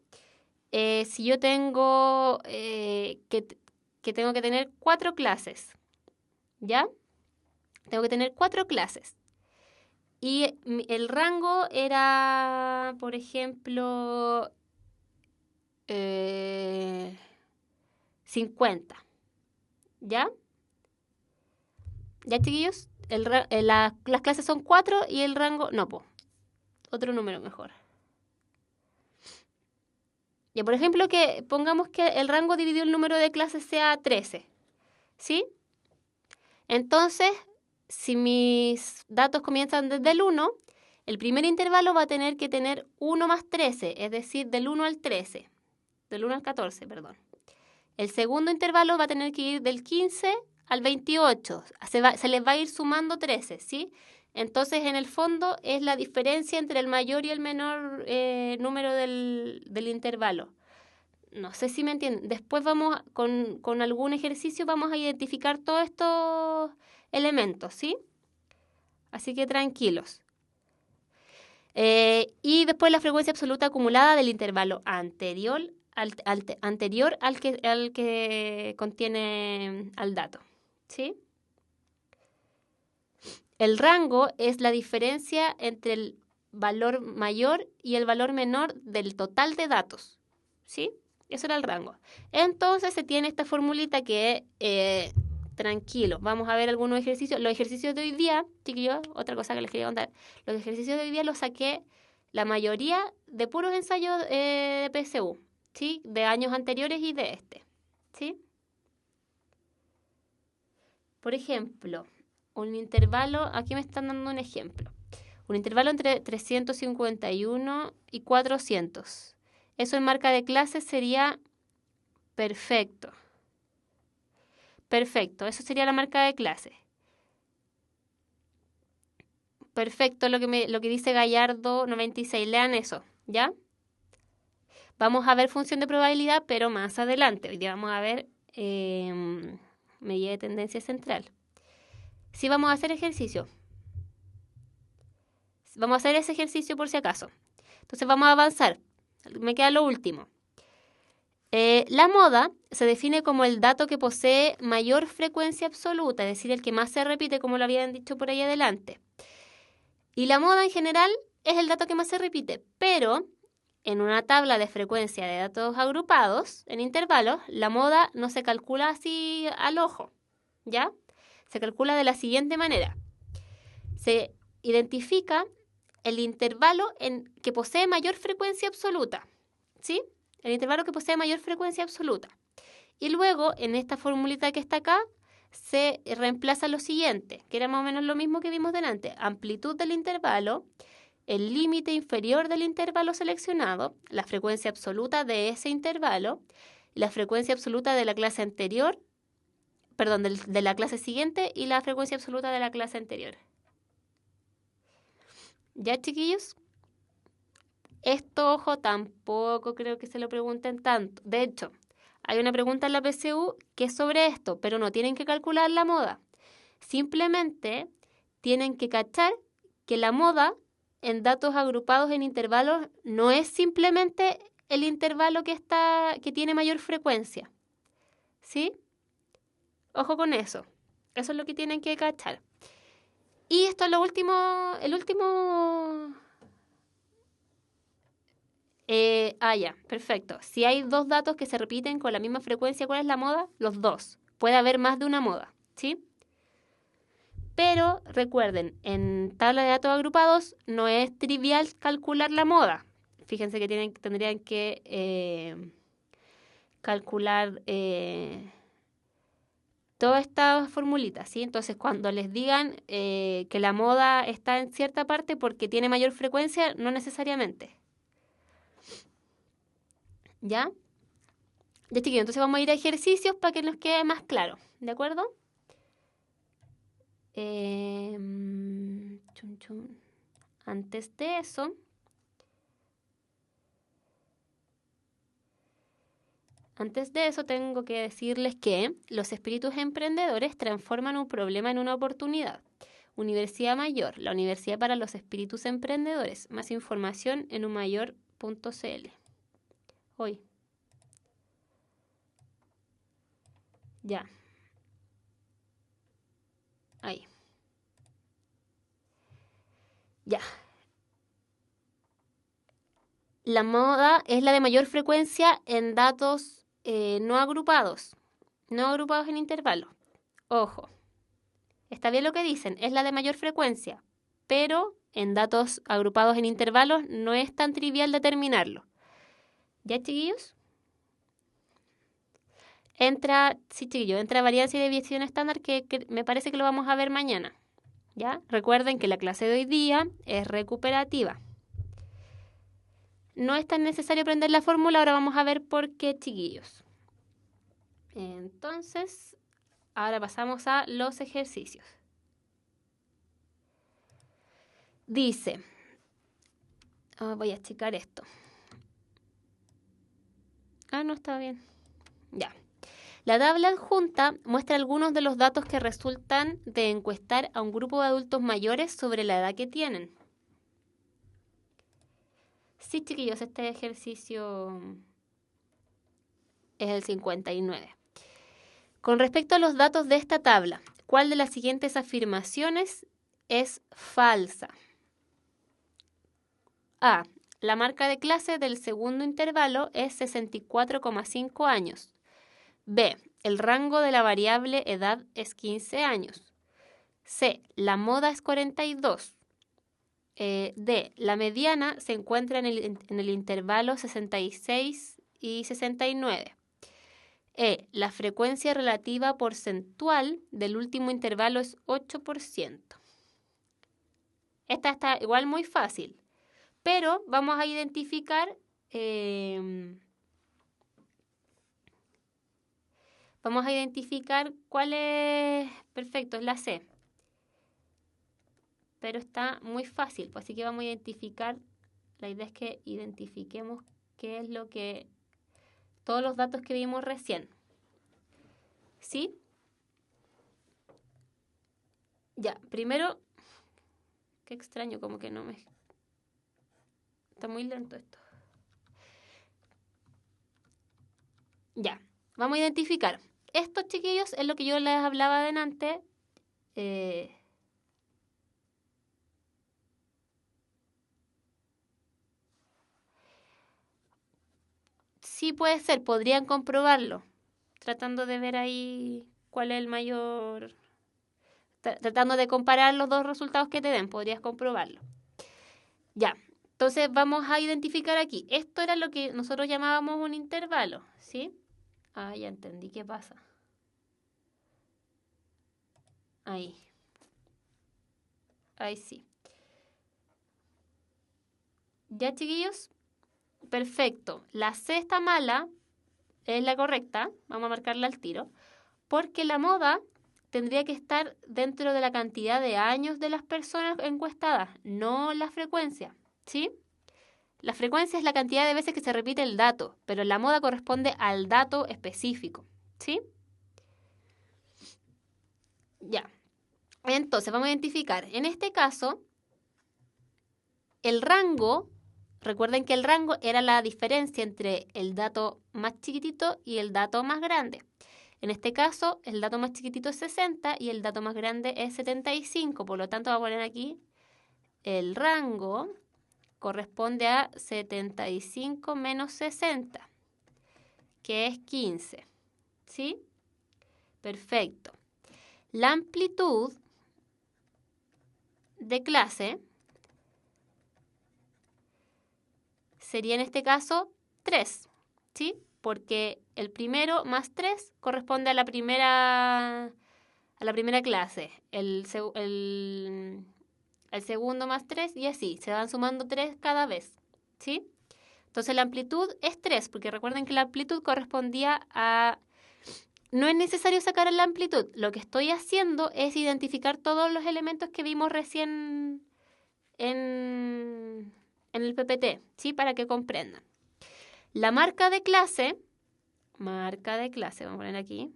si yo tengo que tengo que tener 4 clases, ¿ya? Tengo que tener 4 clases. Y el rango era, por ejemplo, 50. ¿Ya? ¿Ya, chiquillos? Las clases son 4 y el rango... No, otro número mejor. Ya, por ejemplo, que pongamos que el rango dividido el número de clases sea 13. ¿Sí? Entonces, si mis datos comienzan desde el 1, el primer intervalo va a tener que tener 1 más 13, es decir, del 1 al 13. Del 1 al 14, perdón. El segundo intervalo va a tener que ir del 15 al 28. Se les va a ir sumando 13, ¿sí? Entonces, en el fondo, es la diferencia entre el mayor y el menor número del intervalo. No sé si me entienden. Después vamos, con algún ejercicio, vamos a identificar todos estos elementos, ¿sí? Así que tranquilos. Y después la frecuencia absoluta acumulada del intervalo anterior al que contiene al dato, ¿sí? El rango es la diferencia entre el valor mayor y el valor menor del total de datos, ¿sí? Eso era el rango. Entonces se tiene esta formulita que, tranquilo, vamos a ver algunos ejercicios. Los ejercicios de hoy día, chiquillos, otra cosa que les quería contar, los ejercicios de hoy día los saqué la mayoría de puros ensayos de PSU. ¿sí? De años anteriores y de este, ¿sí? Por ejemplo, un intervalo, aquí me están dando un ejemplo. Un intervalo entre 351 y 400. Eso en marca de clase sería perfecto. Perfecto, eso sería la marca de clase. Perfecto, lo que dice Gallardo 96. Lean eso, ¿ya? Vamos a ver función de probabilidad, pero más adelante. Hoy día vamos a ver medida de tendencia central. Sí, vamos a hacer ejercicio. Vamos a hacer ese ejercicio por si acaso. Entonces vamos a avanzar. Me queda lo último. La moda se define como el dato que posee mayor frecuencia absoluta, es decir, el que más se repite, como lo habían dicho por ahí adelante. Y la moda en general es el dato que más se repite, pero en una tabla de frecuencia de datos agrupados en intervalos, la moda no se calcula así al ojo, ¿ya? Se calcula de la siguiente manera. Se identifica el intervalo que posee mayor frecuencia absoluta, ¿sí? El intervalo que posee mayor frecuencia absoluta. Y luego, en esta formulita que está acá, se reemplaza lo siguiente, que era más o menos lo mismo que vimos delante. Amplitud del intervalo, el límite inferior del intervalo seleccionado, la frecuencia absoluta de ese intervalo, la frecuencia absoluta de la clase anterior, perdón, de la clase siguiente y la frecuencia absoluta de la clase anterior. ¿Ya, chiquillos? Esto, ojo, tampoco creo que se lo pregunten tanto. De hecho, hay una pregunta en la PSU que es sobre esto, pero no tienen que calcular la moda. Simplemente tienen que cachar que la moda en datos agrupados en intervalos no es simplemente el intervalo que tiene mayor frecuencia. ¿Sí? Ojo con eso. Eso es lo que tienen que cachar. Y esto es el último. Ya, perfecto. Si hay dos datos que se repiten con la misma frecuencia, ¿cuál es la moda? Los dos. Puede haber más de una moda, ¿sí? Pero recuerden, en tabla de datos agrupados no es trivial calcular la moda. Fíjense que tendrían que calcular toda esta formulita, ¿sí? Entonces, cuando les digan que la moda está en cierta parte porque tiene mayor frecuencia, no necesariamente. ¿Ya? Ya, chiquillos, entonces vamos a ir a ejercicios para que nos quede más claro, ¿de acuerdo? Antes de eso, tengo que decirles que los espíritus emprendedores transforman un problema en una oportunidad. Universidad Mayor, la Universidad para los Espíritus Emprendedores. Más información en umayor.cl. Hoy. Ya. Ahí. Ya. La moda es la de mayor frecuencia en datos no agrupados en intervalos. Ojo, está bien lo que dicen, es la de mayor frecuencia, pero en datos agrupados en intervalos no es tan trivial determinarlo. ¿Ya, chiquillos? Entra varianza y desviación estándar que me parece que lo vamos a ver mañana. ¿Ya? Recuerden que la clase de hoy día es recuperativa. No es tan necesario aprender la fórmula, ahora vamos a ver por qué, chiquillos. Entonces, ahora pasamos a los ejercicios. Dice, voy a checar esto. No está bien. Ya. La tabla adjunta muestra algunos de los datos que resultan de encuestar a un grupo de adultos mayores sobre la edad que tienen. Sí, chiquillos, este ejercicio es el 59. Con respecto a los datos de esta tabla, ¿cuál de las siguientes afirmaciones es falsa? A. La marca de clase del segundo intervalo es 64,5 años. B. El rango de la variable edad es 15 años. C. La moda es 42. D. La mediana se encuentra en el intervalo 66 y 69. La frecuencia relativa porcentual del último intervalo es 8%. Esta está igual muy fácil, pero vamos a identificar cuál es. Perfecto, es la C. Pero está muy fácil, pues así que vamos a identificar. La idea es que identifiquemos qué es lo que. Todos los datos que vimos recién. ¿Sí? Ya, primero. Qué extraño, como que no me. Está muy lento esto. Ya, vamos a identificar. Estos, chiquillos, es lo que yo les hablaba delante. Sí puede ser, podrían comprobarlo. Tratando de ver ahí cuál es el mayor. Tratando de comparar los dos resultados que te den, podrías comprobarlo. Ya, entonces vamos a identificar aquí. Esto era lo que nosotros llamábamos un intervalo, ¿sí? Ah, ya entendí qué pasa. Ahí. Ahí sí. ¿Ya, chiquillos? Perfecto. La C está mala, es la correcta. Vamos a marcarla al tiro. Porque la moda tendría que estar dentro de la cantidad de años de las personas encuestadas, no la frecuencia, ¿sí? La frecuencia es la cantidad de veces que se repite el dato, pero la moda corresponde al dato específico, ¿sí? Ya. Entonces, vamos a identificar. En este caso, el rango, recuerden que el rango era la diferencia entre el dato más chiquitito y el dato más grande. En este caso, el dato más chiquitito es 60 y el dato más grande es 75. Por lo tanto, voy a poner aquí el rango corresponde a 75 menos 60, que es 15. ¿Sí? Perfecto. La amplitud de clase sería en este caso 3. ¿Sí? Porque el primero más 3 corresponde a la primera clase. El segundo más 3 y así. Se van sumando 3 cada vez. ¿Sí? Entonces la amplitud es 3, porque recuerden que la amplitud correspondía a. No es necesario sacar la amplitud. Lo que estoy haciendo es identificar todos los elementos que vimos recién en el PPT, ¿sí? Para que comprendan. La marca de clase, vamos a poner aquí.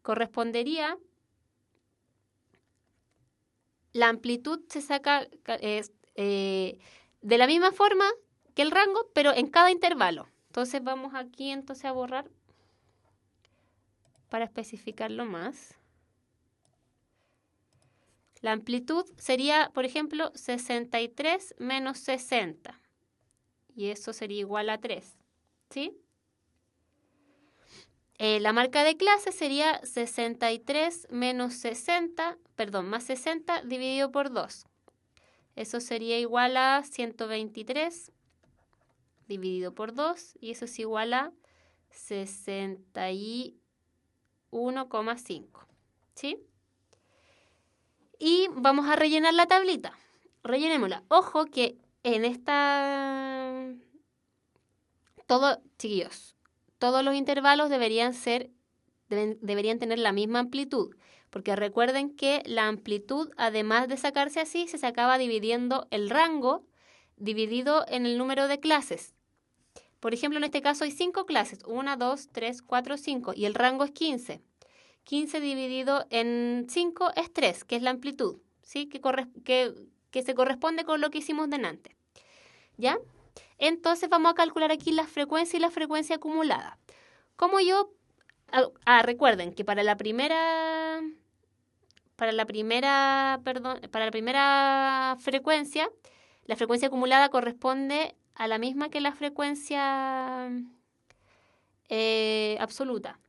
Correspondería. La amplitud se saca de la misma forma que el rango, pero en cada intervalo. Entonces vamos aquí a borrar para especificarlo más. La amplitud sería, por ejemplo, 63 menos 60. Y eso sería igual a 3. ¿Sí? La marca de clase sería 63 menos 60, más 60 dividido por 2. Eso sería igual a 123 dividido por 2 y eso es igual a 61,5. ¿Sí? Y vamos a rellenar la tablita. Rellenémosla. Ojo que en esta. Chiquillos, todos los intervalos deberían tener la misma amplitud. Porque recuerden que la amplitud, además de sacarse así, se sacaba dividiendo el rango dividido en el número de clases. Por ejemplo, en este caso hay 5 clases. 1, 2, 3, 4, 5. Y el rango es 15. 15 dividido en 5 es 3, que es la amplitud, ¿sí? Que se corresponde con lo que hicimos delante. ¿Ya? Entonces vamos a calcular aquí la frecuencia y la frecuencia acumulada. Recuerden que para la primera frecuencia, la frecuencia acumulada corresponde a la misma que la frecuencia absoluta.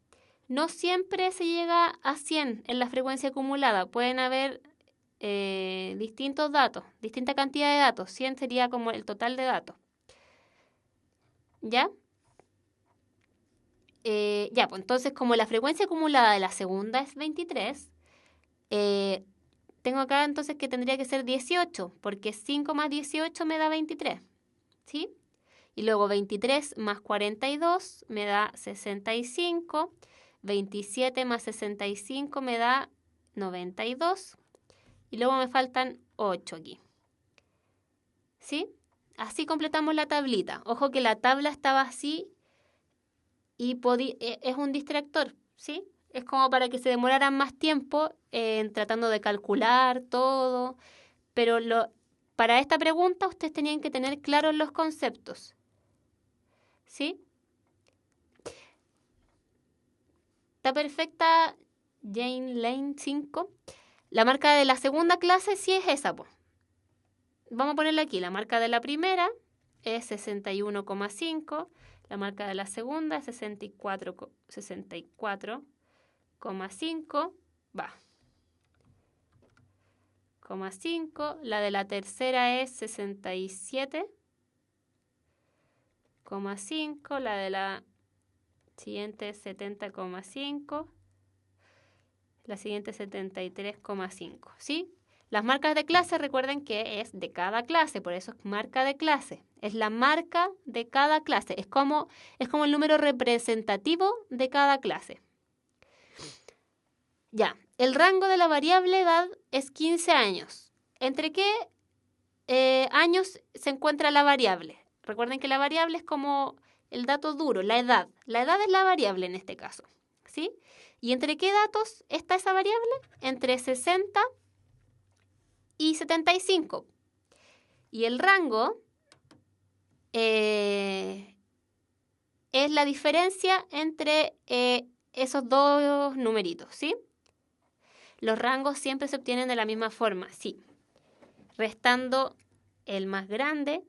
No siempre se llega a 100 en la frecuencia acumulada. Pueden haber distintos datos, distinta cantidad de datos. 100 sería como el total de datos. ¿Ya? Ya, pues entonces como la frecuencia acumulada de la segunda es 23, tengo acá entonces que tendría que ser 18, porque 5 más 18 me da 23, ¿sí? Y luego 23 más 42 me da 65, 27 más 65 me da 92, y luego me faltan 8 aquí, ¿sí? Así completamos la tablita. Ojo que la tabla estaba así y es un distractor, ¿sí? Es como para que se demoraran más tiempo tratando de calcular todo, pero para esta pregunta ustedes tenían que tener claros los conceptos, ¿sí? Está perfecta Jane Lane 5. La marca de la segunda clase sí es esa, pues. Vamos a ponerla aquí. La marca de la primera es 61,5. La marca de la segunda es 64,5. Va. 5. La de la tercera es 67,5. La de la siguiente es 70,5. La siguiente es 73,5. ¿Sí? Las marcas de clase, recuerden que es de cada clase, por eso es marca de clase. Es la marca de cada clase. Es como el número representativo de cada clase. Ya, el rango de la variable edad es 15 años. ¿Entre qué años se encuentra la variable? Recuerden que la variable es como el dato duro, la edad. La edad es la variable en este caso, ¿sí? ¿Y entre qué datos está esa variable? Entre 60 y 75. Y el rango es la diferencia entre esos dos numeritos, ¿sí? Los rangos siempre se obtienen de la misma forma, sí. Restando el más grande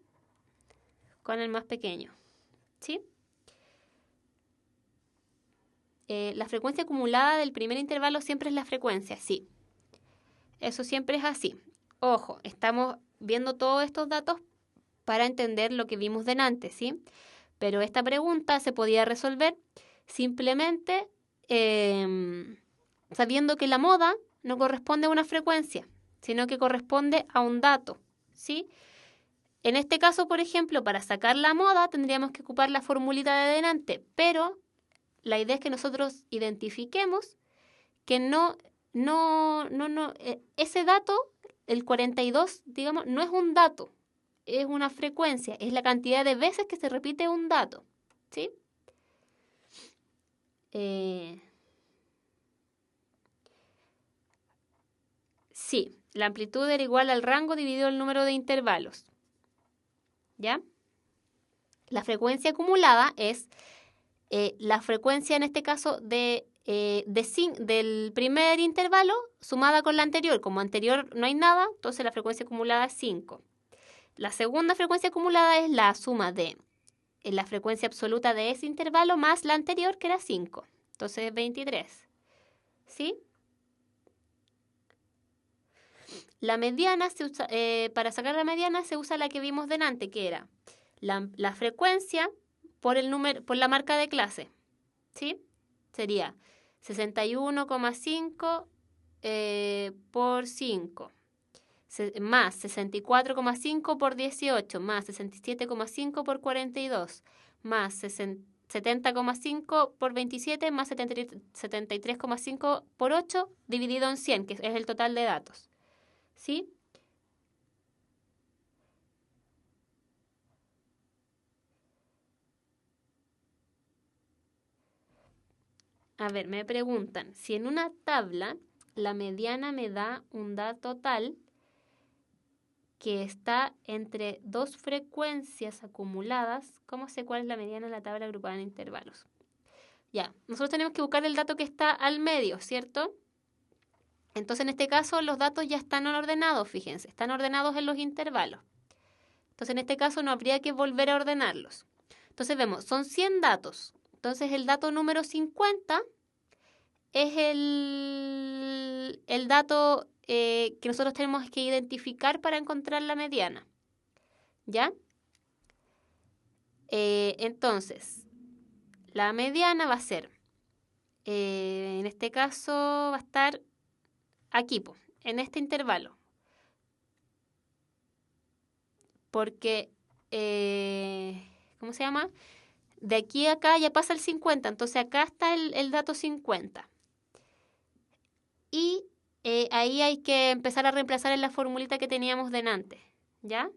con el más pequeño, ¿sí? La frecuencia acumulada del primer intervalo siempre es la frecuencia, sí. Eso siempre es así. Ojo, estamos viendo todos estos datos para entender lo que vimos delante, ¿sí? Pero esta pregunta se podía resolver simplemente sabiendo que la moda no corresponde a una frecuencia, sino que corresponde a un dato, ¿sí? En este caso, por ejemplo, para sacar la moda tendríamos que ocupar la formulita de delante, pero la idea es que nosotros identifiquemos que ese dato, el 42, digamos, no es un dato, es una frecuencia, es la cantidad de veces que se repite un dato, ¿sí? Sí, la amplitud era igual al rango dividido el número de intervalos, ¿ya? La frecuencia acumulada es la frecuencia, en este caso, del primer intervalo sumada con la anterior. Como anterior no hay nada, entonces la frecuencia acumulada es 5. La segunda frecuencia acumulada es la suma de la frecuencia absoluta de ese intervalo más la anterior, que era 5. Entonces es 23. ¿Sí? La mediana, para sacar la mediana se usa la que vimos delante, que era la frecuencia por la marca de clase. ¿Sí? Sería 61,5 por 5, más 64,5 por 18, más 67,5 por 42, más 70,5 por 27, más 73,5 por 8, dividido en 100, que es el total de datos. ¿Sí? A ver, me preguntan, si en una tabla la mediana me da un dato tal que está entre dos frecuencias acumuladas, ¿cómo sé cuál es la mediana en la tabla agrupada en intervalos? Ya, nosotros tenemos que buscar el dato que está al medio, ¿cierto? Entonces, en este caso, los datos ya están ordenados, fíjense, están ordenados en los intervalos. Entonces, en este caso, no habría que volver a ordenarlos. Entonces, vemos, son 100 datos. Entonces, el dato número 50 es el dato que nosotros tenemos que identificar para encontrar la mediana. ¿Ya? Entonces, la mediana va a ser, en este caso, va a estar aquí, en este intervalo. Porque, ¿cómo se llama? De aquí a acá ya pasa el 50, entonces acá está el dato 50. Y ahí hay que empezar a reemplazar en la formulita que teníamos delante, ¿ya?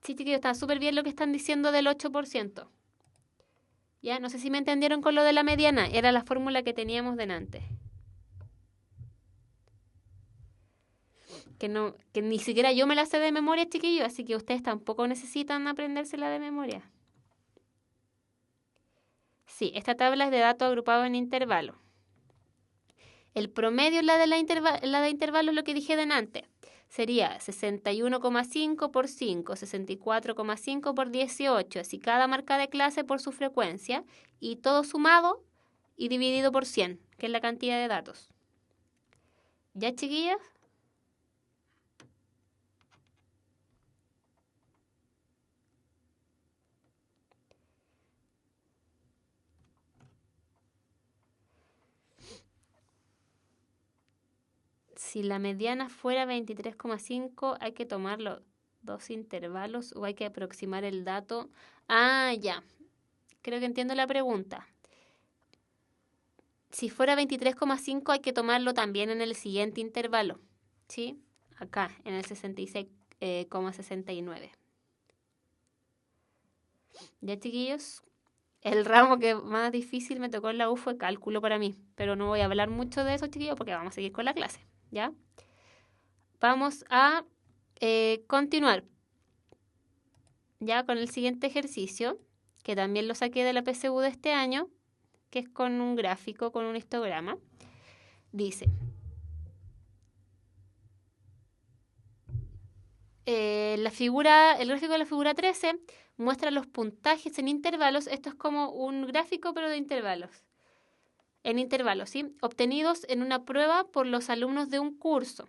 Sí, chiquillos, está súper bien lo que están diciendo del 8%. Ya, no sé si me entendieron con lo de la mediana, era la fórmula que teníamos delante. Que ni siquiera yo me la sé de memoria, chiquillos, así que ustedes tampoco necesitan aprendérsela de memoria. Sí, esta tabla es de datos agrupados en intervalos. El promedio es la de intervalo es lo que dije delante. Sería 61,5 por 5, 64,5 por 18, así cada marca de clase por su frecuencia, y todo sumado y dividido por 100, que es la cantidad de datos. ¿Ya, chiquillas? Si la mediana fuera 23,5, hay que tomar los dos intervalos o hay que aproximar el dato. Ah, ya. Creo que entiendo la pregunta. Si fuera 23,5 hay que tomarlo también en el siguiente intervalo, ¿sí? Acá, en el 66,69. ¿Ya, chiquillos? El ramo que más difícil me tocó en la U fue cálculo para mí, pero no voy a hablar mucho de eso, chiquillos, porque vamos a seguir con la clase, ¿ya? Vamos a continuar ya con el siguiente ejercicio, que también lo saqué de la PSU de este año, que es con un gráfico, con un histograma. Dice, el gráfico de la figura 13 muestra los puntajes en intervalos. Esto es como un gráfico, pero de intervalos. En intervalos, ¿sí? Obtenidos en una prueba por los alumnos de un curso.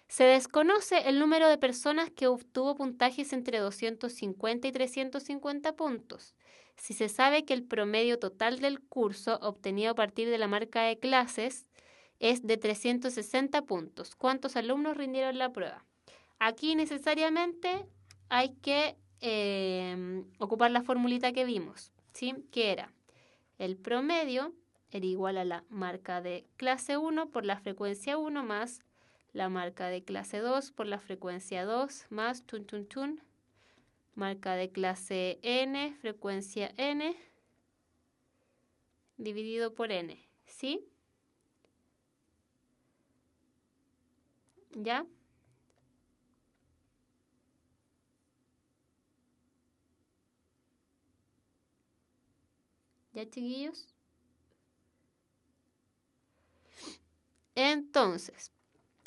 Se desconoce el número de personas que obtuvo puntajes entre 250 y 350 puntos. Si se sabe que el promedio total del curso obtenido a partir de la marca de clases es de 360 puntos, ¿cuántos alumnos rindieron la prueba? Aquí necesariamente hay que ocupar la formulita que vimos, ¿sí? Que era el promedio era igual a la marca de clase 1 por la frecuencia 1 más la marca de clase 2 por la frecuencia 2 más marca de clase n, frecuencia n, dividido por n, ¿sí? ¿Ya? ¿Ya, chiquillos? Entonces,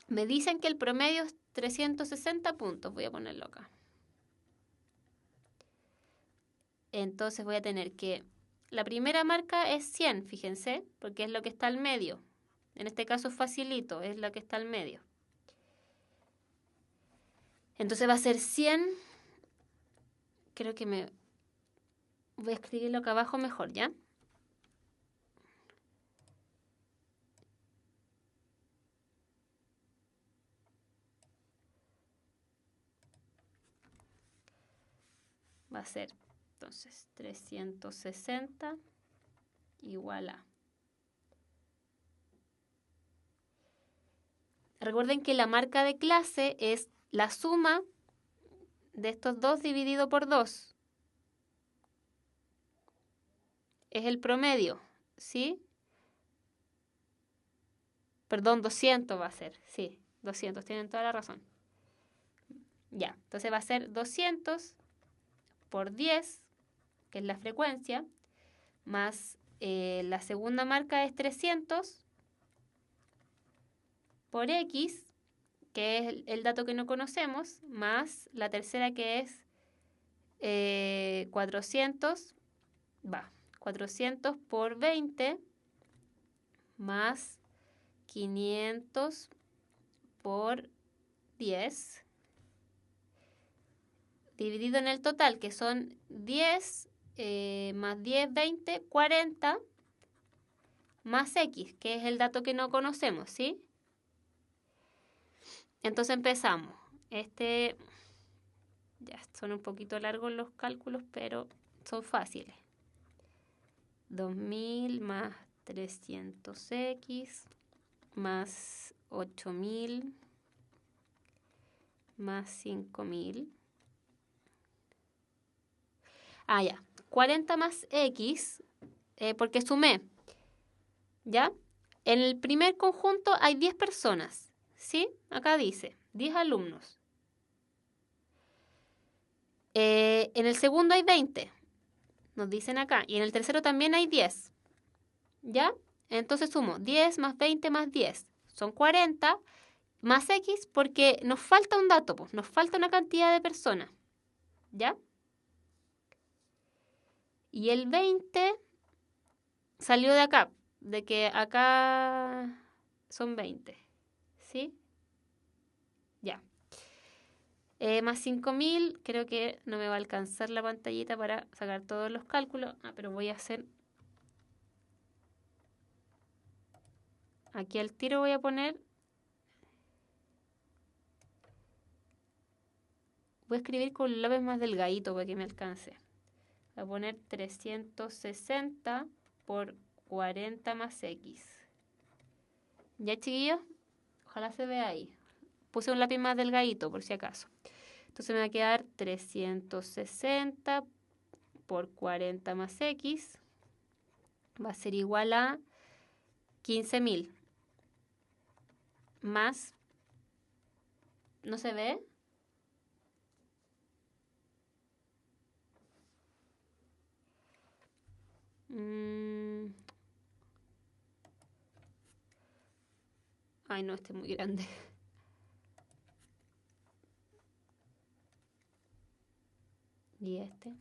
me dicen que el promedio es 360 puntos. Voy a ponerlo acá. Entonces voy a tener que... La primera marca es 100, fíjense, porque es lo que está al medio. En este caso es facilito, es lo que está al medio. Entonces va a ser 100. Creo que me... Voy a escribirlo acá abajo mejor, ¿ya? Va a ser, entonces, 360 igual a... Recuerden que la marca de clase es la suma de estos dos dividido por 2. Es el promedio, ¿sí? Perdón, 200 va a ser, sí, 200, tienen toda la razón. Ya, entonces va a ser 200 por 10, que es la frecuencia, más la segunda marca es 300 por X, que es el dato que no conocemos, más la tercera que es 400 por 20 más 500 por 10 dividido en el total, que son 10 más 10, 20, 40 más x, que es el dato que no conocemos, ¿sí? Entonces empezamos. Ya son un poquito largos los cálculos, pero son fáciles. 2000 más 300x más 8000 más 5000. Ya. 40 más x, porque sumé. ¿Ya? En el primer conjunto hay 10 personas. ¿Sí? Acá dice 10 alumnos. En el segundo hay 20. Nos dicen acá. Y en el tercero también hay 10. ¿Ya? Entonces sumo 10 más 20 más 10. Son 40 más x porque nos falta un dato, pues, nos falta una cantidad de personas. ¿Ya? Y el 20 salió de acá, de que acá son 20. ¿Sí? Ya. Más 5000, creo que no me va a alcanzar la pantallita para sacar todos los cálculos. Pero voy a hacer... Aquí al tiro voy a poner... Voy a escribir con un lápiz más delgadito para que me alcance. Voy a poner 360 por 40 más x. ¿Ya, chiquillos? Ojalá se vea ahí. Puse un lápiz más delgadito por si acaso. Entonces me va a quedar 360 por 40 más x. Va a ser igual a 15.000. Más... ¿No se ve? Ay, no, este es muy grande. Y este.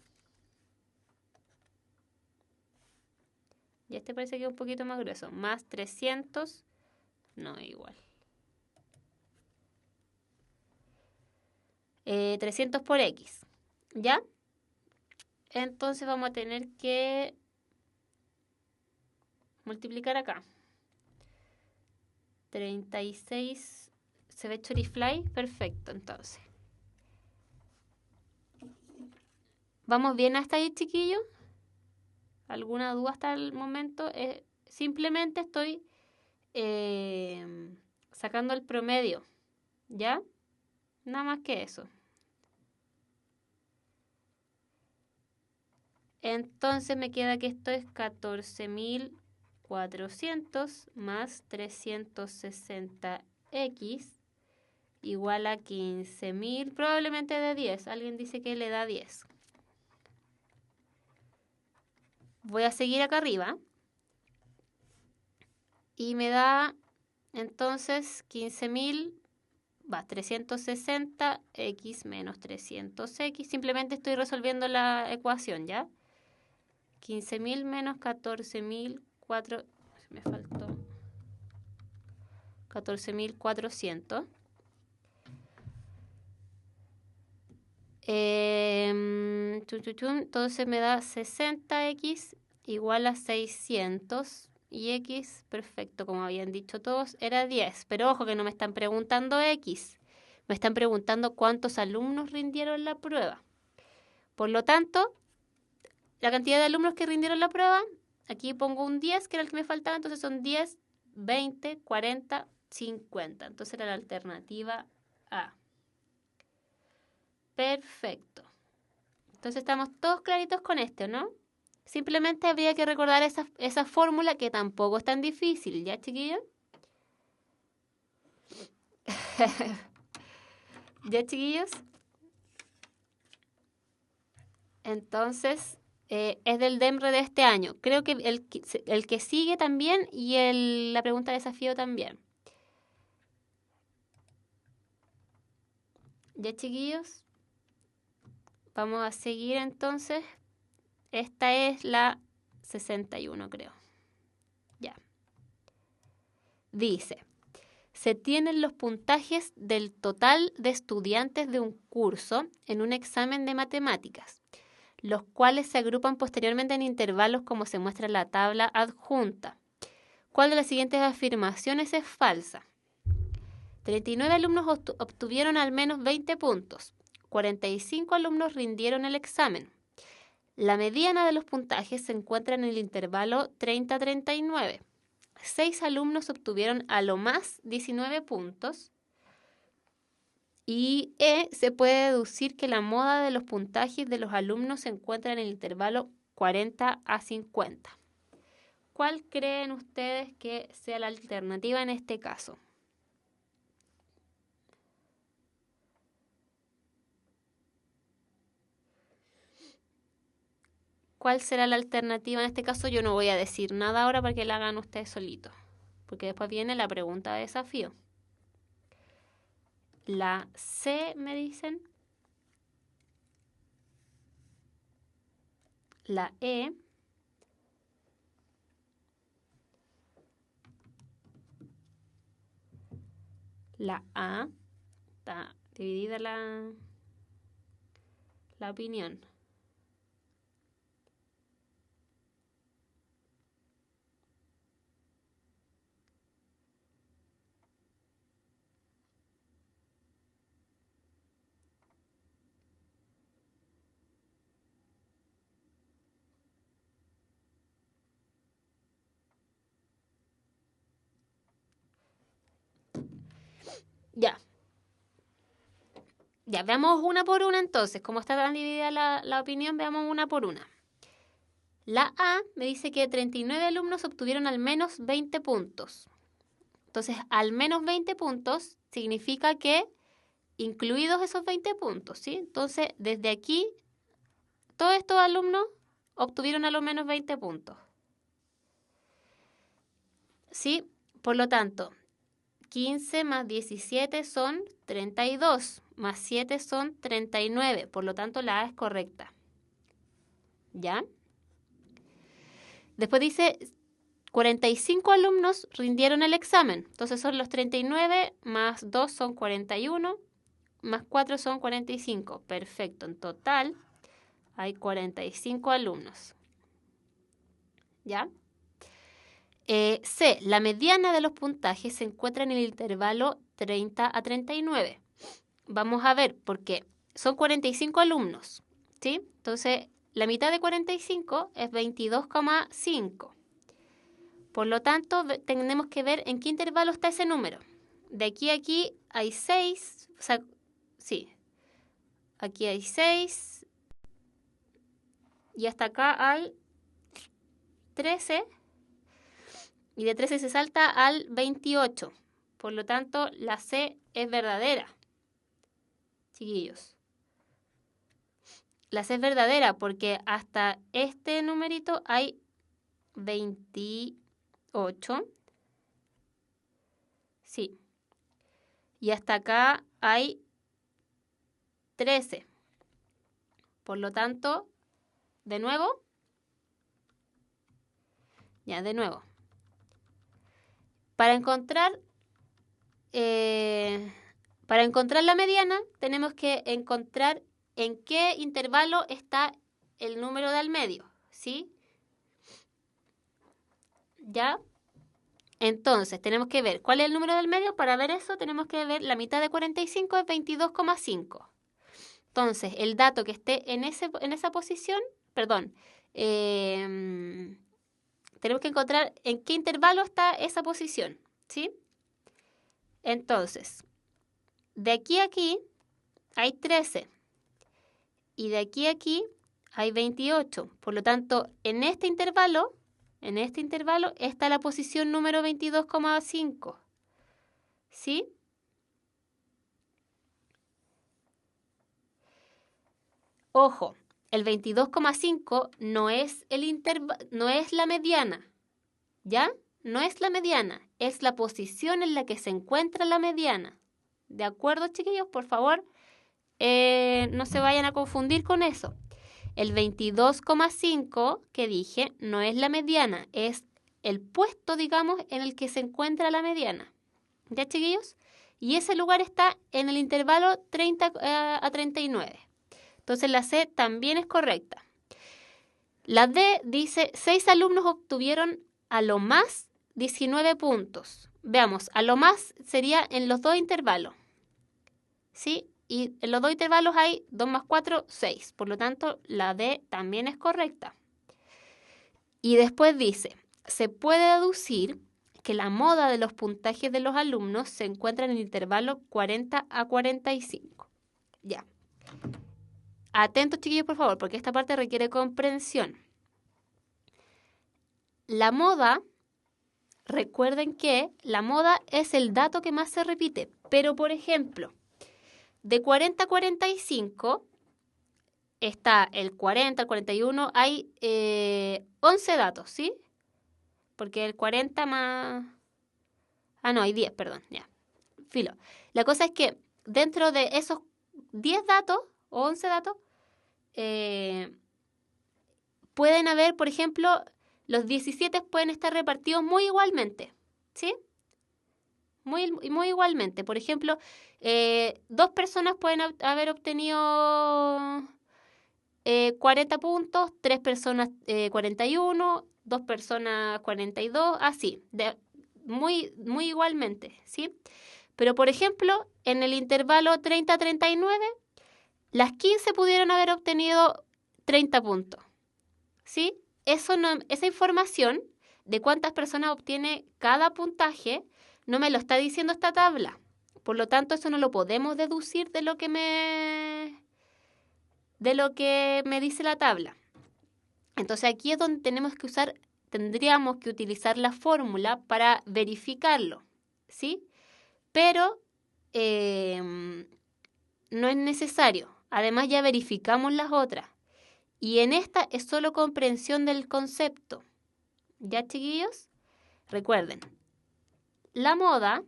Y este parece que es un poquito más grueso. Más 300. No, igual. 300 por x. ¿Ya? Entonces vamos a tener que multiplicar acá. 36. ¿Se ve chorifly? Perfecto, entonces. ¿Vamos bien hasta ahí, chiquillos? ¿Alguna duda hasta el momento? Simplemente estoy sacando el promedio. ¿Ya? Nada más que eso. Entonces me queda que esto es 14.400 más 360x igual a 15.000, probablemente de 10. Alguien dice que le da 10. Voy a seguir acá arriba. Y me da entonces 15.000, 360x menos 300x. Simplemente estoy resolviendo la ecuación, ¿ya? 15.000 menos 14.400. Me faltó 14.400. Entonces me da 60x igual a 600 y x, perfecto, como habían dicho todos, era 10. Pero ojo que no me están preguntando x, me están preguntando cuántos alumnos rindieron la prueba. Por lo tanto, la cantidad de alumnos que rindieron la prueba, aquí pongo un 10, que era el que me faltaba, entonces son 10, 20, 40, 50. Entonces era la alternativa A. Perfecto. Entonces estamos todos claritos con esto, ¿no? Simplemente habría que recordar esa fórmula que tampoco es tan difícil, ¿ya, chiquillos? ¿Ya, chiquillos? Entonces, es del DEMRE de este año. Creo que el que sigue también y la pregunta de desafío también. Ya, chiquillos, vamos a seguir entonces. Esta es la 61, creo. Ya. Dice, se tienen los puntajes del total de estudiantes de un curso en un examen de matemáticas, los cuales se agrupan posteriormente en intervalos como se muestra en la tabla adjunta. ¿Cuál de las siguientes afirmaciones es falsa? 39 alumnos obtuvieron al menos 20 puntos. 45 alumnos rindieron el examen. La mediana de los puntajes se encuentra en el intervalo 30-39. 6 alumnos obtuvieron a lo más 19 puntos. Y se puede deducir que la moda de los puntajes de los alumnos se encuentra en el intervalo 40-50. ¿Cuál creen ustedes que sea la alternativa en este caso? ¿Cuál será la alternativa en este caso? Yo no voy a decir nada ahora para que la hagan ustedes solitos, porque después viene la pregunta de desafío. La C, me dicen. La E. La A. Está dividida la opinión. Ya. Ya, veamos una por una entonces. Como está tan dividida la opinión, veamos una por una. La A me dice que 39 alumnos obtuvieron al menos 20 puntos. Entonces, al menos 20 puntos significa que incluidos esos 20 puntos, ¿sí? Entonces, desde aquí, todos estos alumnos obtuvieron a lo menos 20 puntos. ¿Sí? Por lo tanto, 15 más 17 son 32, más 7 son 39. Por lo tanto, la A es correcta. ¿Ya? Después dice, 45 alumnos rindieron el examen. Entonces son los 39 más 2 son 41, más 4 son 45. Perfecto. En total hay 45 alumnos. ¿Ya? C. La mediana de los puntajes se encuentra en el intervalo 30-39. Vamos a ver, porque son 45 alumnos, ¿sí? Entonces, la mitad de 45 es 22,5. Por lo tanto, tenemos que ver en qué intervalo está ese número. De aquí a aquí hay 6, o sea, sí, aquí hay 6 y hasta acá hay 13 y de 13 se salta al 28. Por lo tanto, la C es verdadera, chiquillos. La C es verdadera porque hasta este numerito hay 28. Sí. Y hasta acá hay 13. Por lo tanto, de nuevo. Ya, de nuevo. Para encontrar la mediana, tenemos que encontrar en qué intervalo está el número de al medio, ¿sí? ¿Ya? Entonces, tenemos que ver cuál es el número del medio. Para ver eso, tenemos que ver la mitad de 45 es 22,5. Entonces, el dato que esté en esa posición, perdón, tenemos que encontrar en qué intervalo está esa posición, ¿sí? Entonces, de aquí a aquí hay 13 y de aquí a aquí hay 28. Por lo tanto, en este intervalo está la posición número 22,5. ¿Sí? Ojo, el 22,5 no es no es la mediana. ¿Ya? No es la mediana, es la posición en la que se encuentra la mediana. ¿De acuerdo, chiquillos? Por favor, no se vayan a confundir con eso. El 22,5 que dije no es la mediana, es el puesto, digamos, en el que se encuentra la mediana. ¿Ya, chiquillos? Y ese lugar está en el intervalo 30 a 39. Entonces la C también es correcta. La D dice, 6 alumnos obtuvieron a lo más 19 puntos. Veamos, a lo más sería en los dos intervalos. ¿Sí? Y en los dos intervalos hay 2 más 4, 6. Por lo tanto, la D también es correcta. Y después dice, se puede deducir que la moda de los puntajes de los alumnos se encuentra en el intervalo 40 a 45. Ya. Atentos, chiquillos, por favor, porque esta parte requiere comprensión. La moda, recuerden que la moda es el dato que más se repite. Pero, por ejemplo, de 40 a 45 está el 40, el 41, hay 11 datos, ¿sí? Porque el 40 más... Ah, no, hay 10, perdón, ya. Filo. La cosa es que dentro de esos 10 datos o 11 datos, pueden haber, por ejemplo, los 17 pueden estar repartidos muy igualmente, ¿sí? Muy igualmente. Por ejemplo, 2 personas pueden haber obtenido 40 puntos, 3 personas 41, 2 personas 42, así, muy igualmente, ¿sí? Pero, por ejemplo, en el intervalo 30 a 39, las 15 pudieron haber obtenido 30 puntos, ¿sí? Esa información de cuántas personas obtiene cada puntaje no me lo está diciendo esta tabla. Por lo tanto, eso no lo podemos deducir de lo que me dice la tabla. Entonces, aquí es donde tendríamos que utilizar la fórmula para verificarlo, ¿sí? Pero no es necesario. Además, ya verificamos las otras. Y en esta es solo comprensión del concepto. ¿Ya, chiquillos? Recuerden, la moda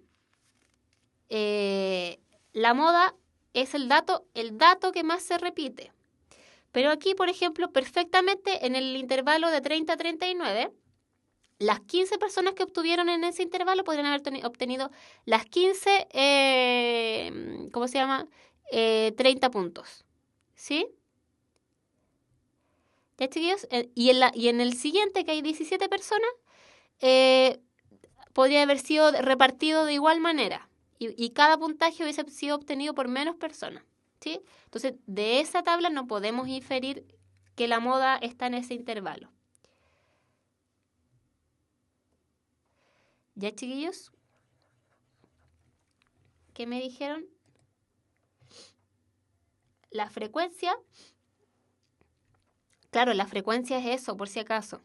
es el dato que más se repite. Pero aquí, por ejemplo, perfectamente en el intervalo de 30 a 39, las 15 personas que obtuvieron en ese intervalo podrían haber obtenido las 15, 30 puntos. ¿Sí? ¿Ya, chiquillos? Y en el siguiente, que hay 17 personas, podría haber sido repartido de igual manera. Y cada puntaje hubiese sido obtenido por menos personas. ¿Sí? Entonces, de esa tabla no podemos inferir que la moda está en ese intervalo. ¿Ya, chiquillos? ¿Qué me dijeron? La frecuencia. Claro, la frecuencia es eso, por si acaso.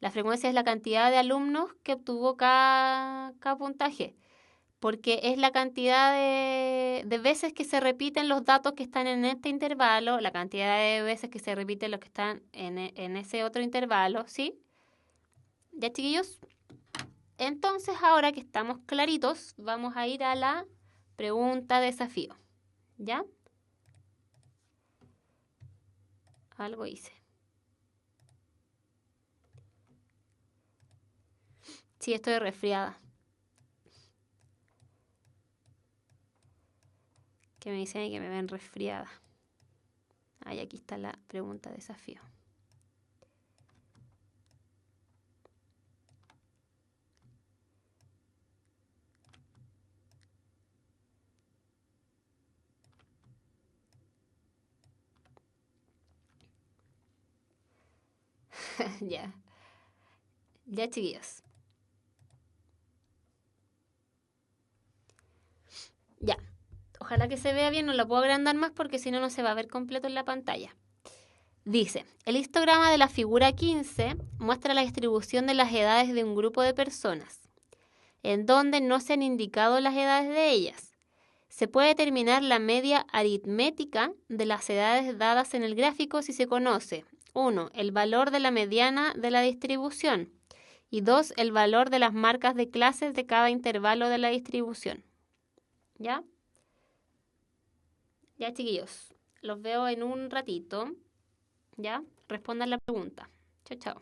La frecuencia es la cantidad de alumnos que obtuvo cada puntaje, porque es la cantidad de veces que se repiten los datos que están en este intervalo, la cantidad de veces que se repiten los que están en ese otro intervalo, ¿sí? ¿Ya, chiquillos? Entonces, ahora que estamos claritos, vamos a ir a la pregunta desafío. ¿Ya? Algo hice. Sí, estoy resfriada. Que me dicen que me ven resfriada. Ahí, aquí está la pregunta desafío. Ya. Ya, chiquillos. Ya. Ojalá que se vea bien, no lo puedo agrandar más porque si no, no se va a ver completo en la pantalla. Dice, el histograma de la figura 15 muestra la distribución de las edades de un grupo de personas, en donde no se han indicado las edades de ellas. Se puede determinar la media aritmética de las edades dadas en el gráfico si se conoce 1. El valor de la mediana de la distribución y 2. El valor de las marcas de clases de cada intervalo de la distribución. ¿Ya? Ya, chiquillos, los veo en un ratito. ¿Ya? Respondan la pregunta. Chao, chao.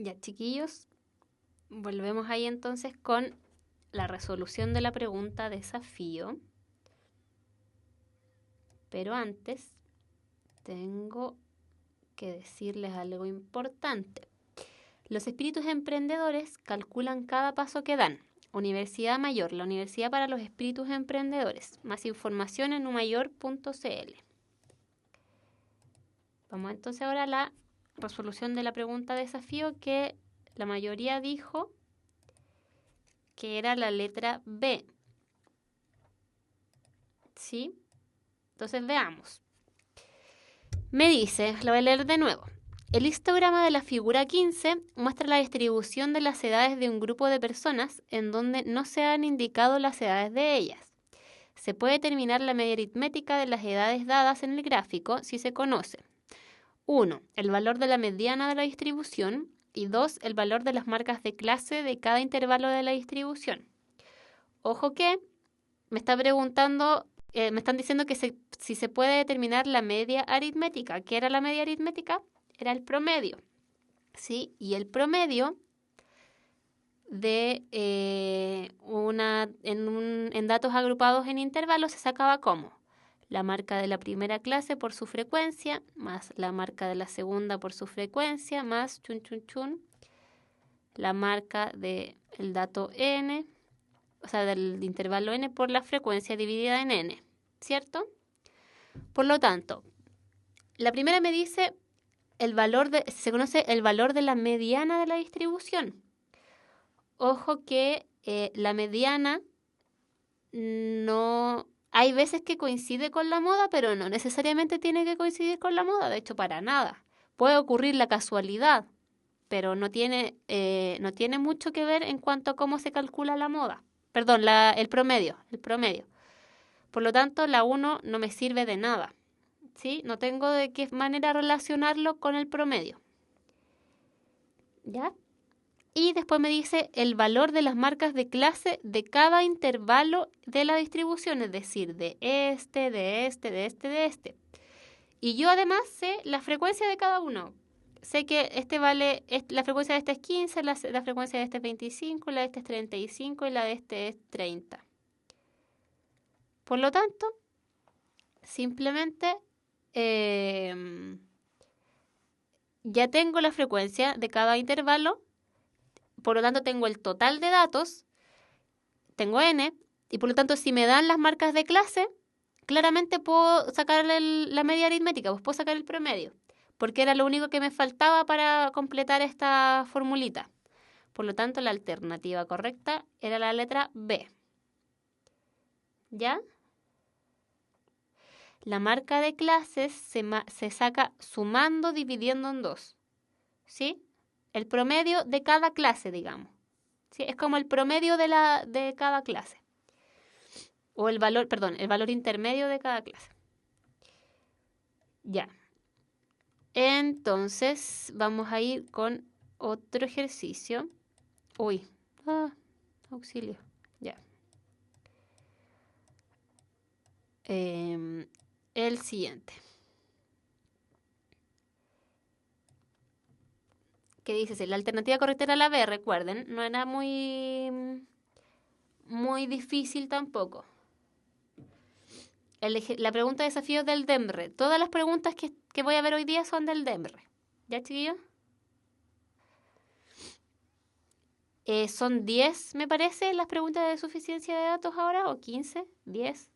Ya, chiquillos, volvemos ahí entonces con la resolución de la pregunta desafío. Pero antes tengo que decirles algo importante. Los espíritus emprendedores calculan cada paso que dan. Universidad Mayor, la Universidad para los Espíritus Emprendedores. Más información en umayor.cl. Vamos entonces ahora a la resolución de la pregunta desafío, que la mayoría dijo que era la letra B. ¿Sí? Entonces veamos. Me dice, lo voy a leer de nuevo. El histograma de la figura 15 muestra la distribución de las edades de un grupo de personas en donde no se han indicado las edades de ellas. Se puede determinar la media aritmética de las edades dadas en el gráfico si se conoce 1. El valor de la mediana de la distribución y 2. El valor de las marcas de clase de cada intervalo de la distribución. Ojo que me está preguntando, me están diciendo que si se puede determinar la media aritmética. ¿Qué era la media aritmética? Era el promedio, ¿sí? Y el promedio de en datos agrupados en intervalos se sacaba como la marca de la primera clase por su frecuencia, más la marca de la segunda por su frecuencia, más la marca del dato n, o sea, del intervalo n por la frecuencia dividida en n, ¿cierto? Por lo tanto, la primera me dice se conoce el valor de la mediana de la distribución. Ojo que la mediana no... Hay veces que coincide con la moda, pero no necesariamente tiene que coincidir con la moda, de hecho, para nada. Puede ocurrir la casualidad, pero no tiene mucho que ver en cuanto a cómo se calcula la moda. Perdón, el promedio. Por lo tanto, la 1 no me sirve de nada, ¿sí? No tengo de qué manera relacionarlo con el promedio. ¿Ya? Y después me dice el valor de las marcas de clase de cada intervalo de la distribución, es decir, de este. Y yo además sé la frecuencia de cada uno. Sé que la frecuencia de este es 15, la frecuencia de este es 25, la de este es 35 y la de este es 30. Por lo tanto, simplemente ya tengo la frecuencia de cada intervalo. Por lo tanto, tengo el total de datos, tengo n, y por lo tanto, si me dan las marcas de clase, claramente puedo sacar la media aritmética, pues puedo sacar el promedio, porque era lo único que me faltaba para completar esta formulita. Por lo tanto, la alternativa correcta era la letra B. ¿Ya? La marca de clases se saca sumando, dividiendo en 2. ¿Sí? El promedio de cada clase, digamos. ¿Sí? Es como el promedio de cada clase. O el valor intermedio de cada clase. Ya. Entonces, vamos a ir con otro ejercicio. Uy. Auxilio. Ya. El siguiente. ¿Qué dice? La alternativa correcta era la B, recuerden. No era muy difícil tampoco. La pregunta de desafío es del DEMRE. Todas las preguntas que voy a ver hoy día son del DEMRE. ¿Ya, chiquillos? Son 10, me parece, las preguntas de suficiencia de datos ahora, o 15, 10.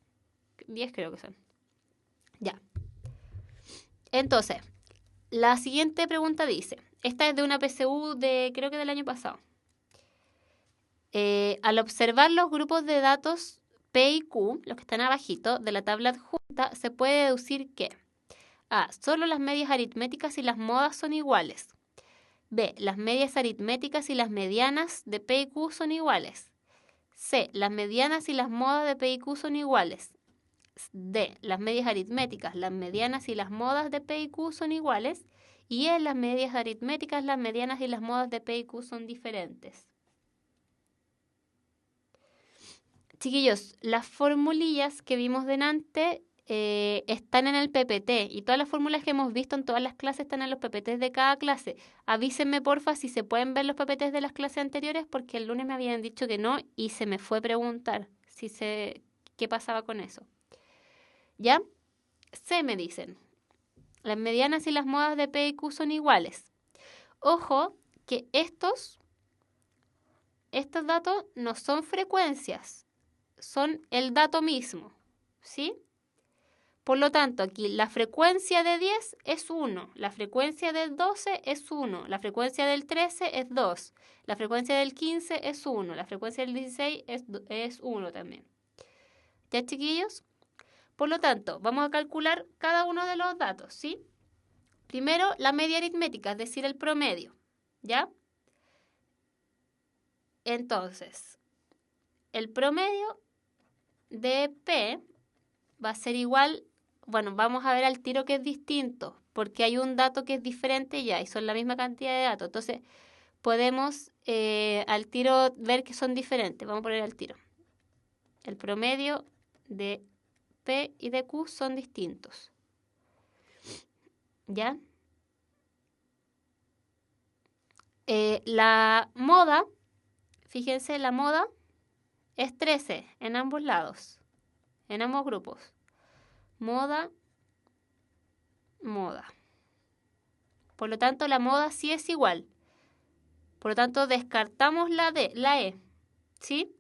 10 creo que son. Ya. Entonces, la siguiente pregunta dice, esta es de una PSU creo que del año pasado. Al observar los grupos de datos P y Q, los que están abajito de la tabla adjunta, se puede deducir que A. Solo las medias aritméticas y las modas son iguales. B. Las medias aritméticas y las medianas de P y Q son iguales. C. Las medianas y las modas de P y Q son iguales. D. Las medias aritméticas, las medianas y las modas de P y Q son iguales. Y E. Las medias aritméticas, las medianas y las modas de P y Q son diferentes. Chiquillos, las formulillas que vimos delante están en el PPT y todas las fórmulas que hemos visto en todas las clases están en los PPTs de cada clase. Avísenme porfa si se pueden ver los PPTs de las clases anteriores porque el lunes me habían dicho que no y se me fue a preguntar qué pasaba con eso. ¿Ya? C me dicen. Las medianas y las modas de P y Q son iguales. Ojo que estos datos no son frecuencias, son el dato mismo, ¿sí? Por lo tanto, aquí la frecuencia de 10 es 1, la frecuencia del 12 es 1, la frecuencia del 13 es 2, la frecuencia del 15 es 1, la frecuencia del 16 es 1 también. ¿Ya, chiquillos? Por lo tanto, vamos a calcular cada uno de los datos, ¿sí? Primero, la media aritmética, es decir, el promedio, ¿ya? Entonces, el promedio de P va a ser igual, bueno, vamos a ver al tiro que es distinto, porque hay un dato que es diferente ya y son la misma cantidad de datos. Entonces, podemos al tiro ver que son diferentes. Vamos a poner al tiro. El promedio de P y de Q son distintos. ¿Ya? La moda, fíjense, la moda es 13 en ambos lados, en ambos grupos. Moda, moda. Por lo tanto, la moda sí es igual. Por lo tanto, descartamos la E, ¿sí?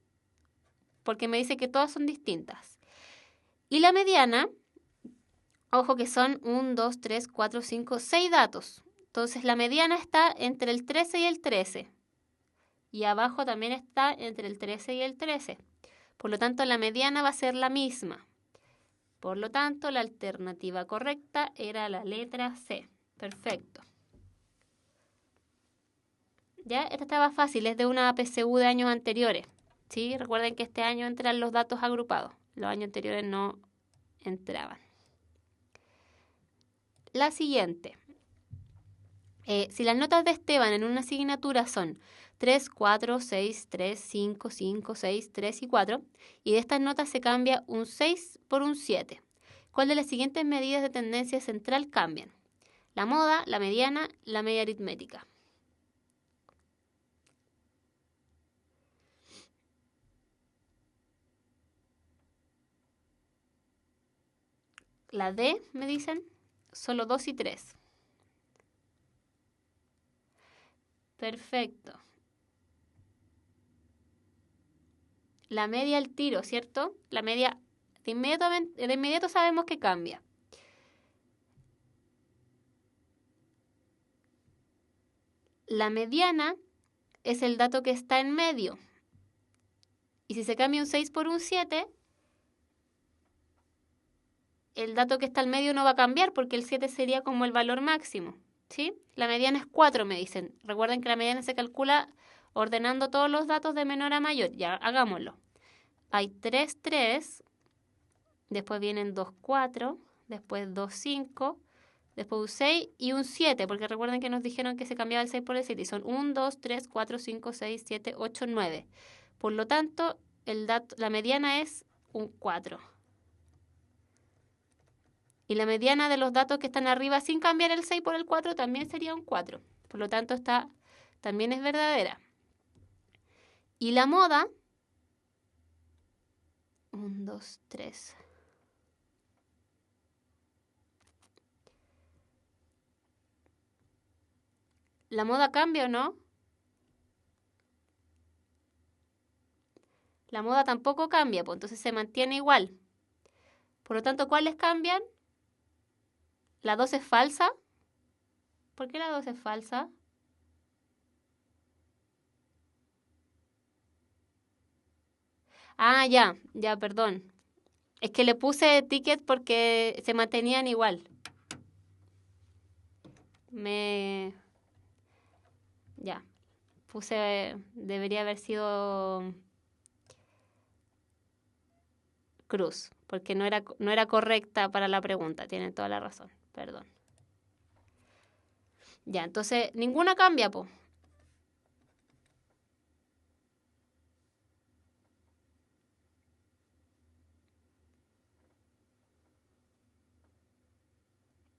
Porque me dice que todas son distintas. Y la mediana, ojo que son 1, 2, 3, 4, 5, 6 datos. Entonces, la mediana está entre el 13 y el 13. Y abajo también está entre el 13 y el 13. Por lo tanto, la mediana va a ser la misma. Por lo tanto, la alternativa correcta era la letra C. Perfecto. Ya, esta estaba fácil, es de una PSU de años anteriores. ¿Sí? Recuerden que este año entran los datos agrupados. Los años anteriores no entraban. La siguiente. Si las notas de Esteban en una asignatura son 3, 4, 6, 3, 5, 5, 6, 3 y 4, y de estas notas se cambia un 6 por un 7, ¿cuál de las siguientes medidas de tendencia central cambian? La moda, la mediana, la media aritmética. La D, me dicen, solo 2 y 3. Perfecto. La media al tiro, ¿cierto? La media de inmediato sabemos que cambia. La mediana es el dato que está en medio. Y si se cambia un 6 por un 7, el dato que está al medio no va a cambiar porque el 7 sería como el valor máximo, ¿sí? La mediana es 4, me dicen. Recuerden que la mediana se calcula ordenando todos los datos de menor a mayor. Ya, hagámoslo. Hay 3, 3, después vienen 2, 4, después 2, 5, después un 6 y un 7, porque recuerden que nos dijeron que se cambiaba el 6 por el 7 y son 1, 2, 3, 4, 5, 6, 7, 8, 9. Por lo tanto, la mediana es un 4. Y la mediana de los datos que están arriba sin cambiar el 6 por el 4 también sería un 4. Por lo tanto, esta también es verdadera. Y la moda, 1, 2, 3. ¿La moda cambia o no? La moda tampoco cambia, pues entonces se mantiene igual. Por lo tanto, ¿cuáles cambian? ¿La 2 es falsa? ¿Por qué la 2 es falsa? Ah, ya, perdón. Es que le puse ticket porque se mantenían igual. Ya, debería haber sido cruz, porque no era correcta para la pregunta. Tienen toda la razón, perdón. Ya, entonces, ninguna cambia, po.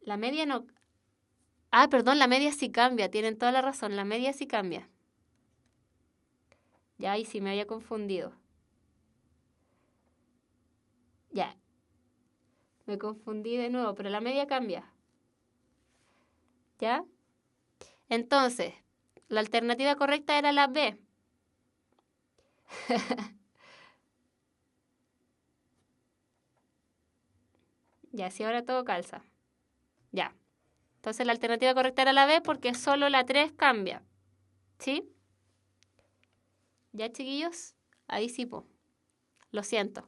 La media no... Ah, perdón, la media sí cambia. Tienen toda la razón. La media sí cambia. Ya, ahí sí me había confundido. Ya. Me confundí de nuevo, pero la media cambia. ¿Ya? Entonces, la alternativa correcta era la B. Ya, sí, ahora todo calza. Ya. Entonces la alternativa correcta era la B porque solo la 3 cambia. ¿Sí? ¿Ya, chiquillos? Ahí sí, po. Lo siento.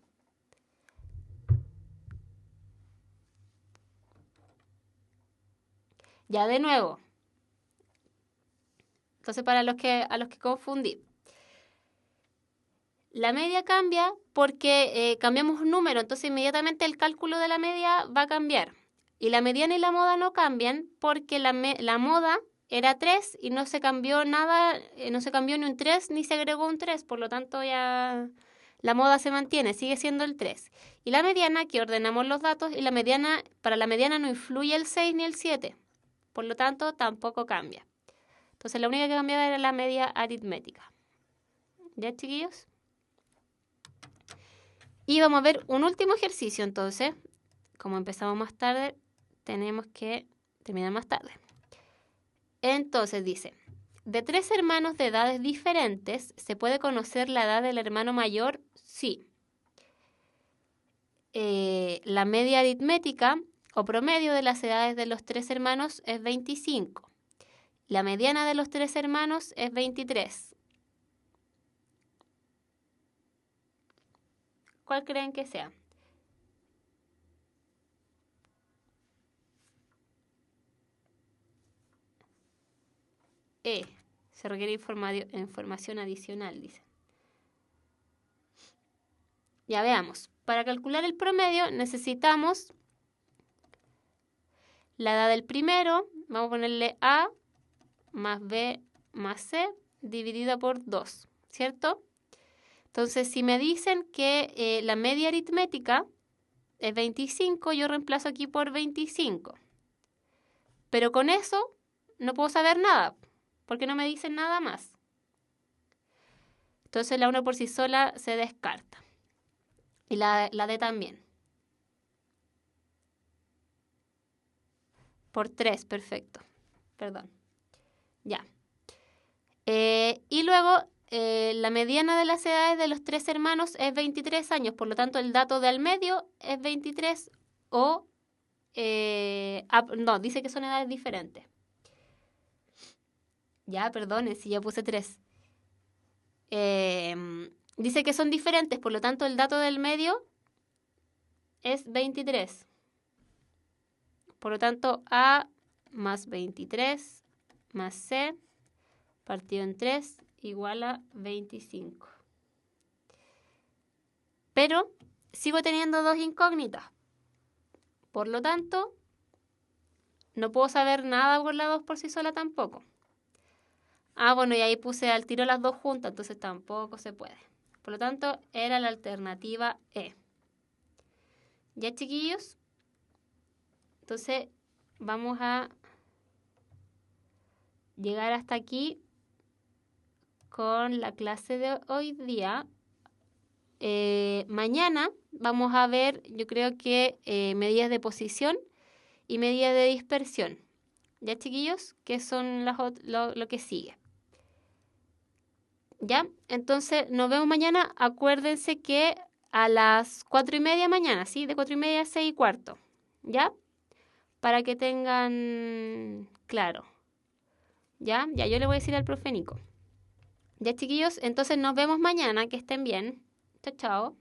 Ya, de nuevo. Entonces, para a los que confundí. La media cambia porque cambiamos un número, entonces inmediatamente el cálculo de la media va a cambiar. Y la mediana y la moda no cambian porque la moda era 3 y no se cambió nada, no se cambió ni un 3 ni se agregó un 3, por lo tanto ya la moda se mantiene, sigue siendo el 3. Y la mediana, que ordenamos los datos, y para la mediana no influye el 6 ni el 7, por lo tanto tampoco cambia. Entonces la única que cambiaba era la media aritmética. ¿Ya, chiquillos? Y vamos a ver un último ejercicio, entonces. Como empezamos más tarde, tenemos que terminar más tarde. Entonces dice, de 3 hermanos de edades diferentes, ¿se puede conocer la edad del hermano mayor? Sí. La media aritmética o promedio de las edades de los 3 hermanos es 25. La mediana de los 3 hermanos es 23. ¿Cuál creen que sea? Se requiere información adicional, dice. Ya veamos. Para calcular el promedio necesitamos la edad del primero, vamos a ponerle A más B más C dividida por 2, ¿cierto? Entonces, si me dicen que la media aritmética es 25, yo reemplazo aquí por 25. Pero con eso no puedo saber nada, porque no me dicen nada más. Entonces la 1 por sí sola se descarta. Y la D también. Por 3, perfecto. Perdón. Ya. Y luego, la mediana de las edades de los 3 hermanos es 23 años. Por lo tanto, el dato de al medio es 23 o... no, dice que son edades diferentes. Ya, perdone, si ya puse 3. Dice que son diferentes, por lo tanto, el dato del medio es 23. Por lo tanto, A más 23 más C partido en 3 igual a 25. Pero sigo teniendo 2 incógnitas. Por lo tanto, no puedo saber nada por la 2 por sí sola tampoco. Ah, bueno, y ahí puse al tiro las 2 juntas, entonces tampoco se puede. Por lo tanto, era la alternativa E. ¿Ya, chiquillos? Entonces, vamos a llegar hasta aquí con la clase de hoy día. Mañana vamos a ver, yo creo que medidas de posición y medidas de dispersión. ¿Ya, chiquillos? Que son lo que sigue. ¿Ya? Entonces, nos vemos mañana. Acuérdense que a las 4:30 mañana, ¿sí? De 4:30 a 6:15. ¿Ya? Para que tengan claro. ¿Ya? Ya yo le voy a decir al profe Nico. ¿Ya, chiquillos? Entonces, nos vemos mañana. Que estén bien. Chao, chao.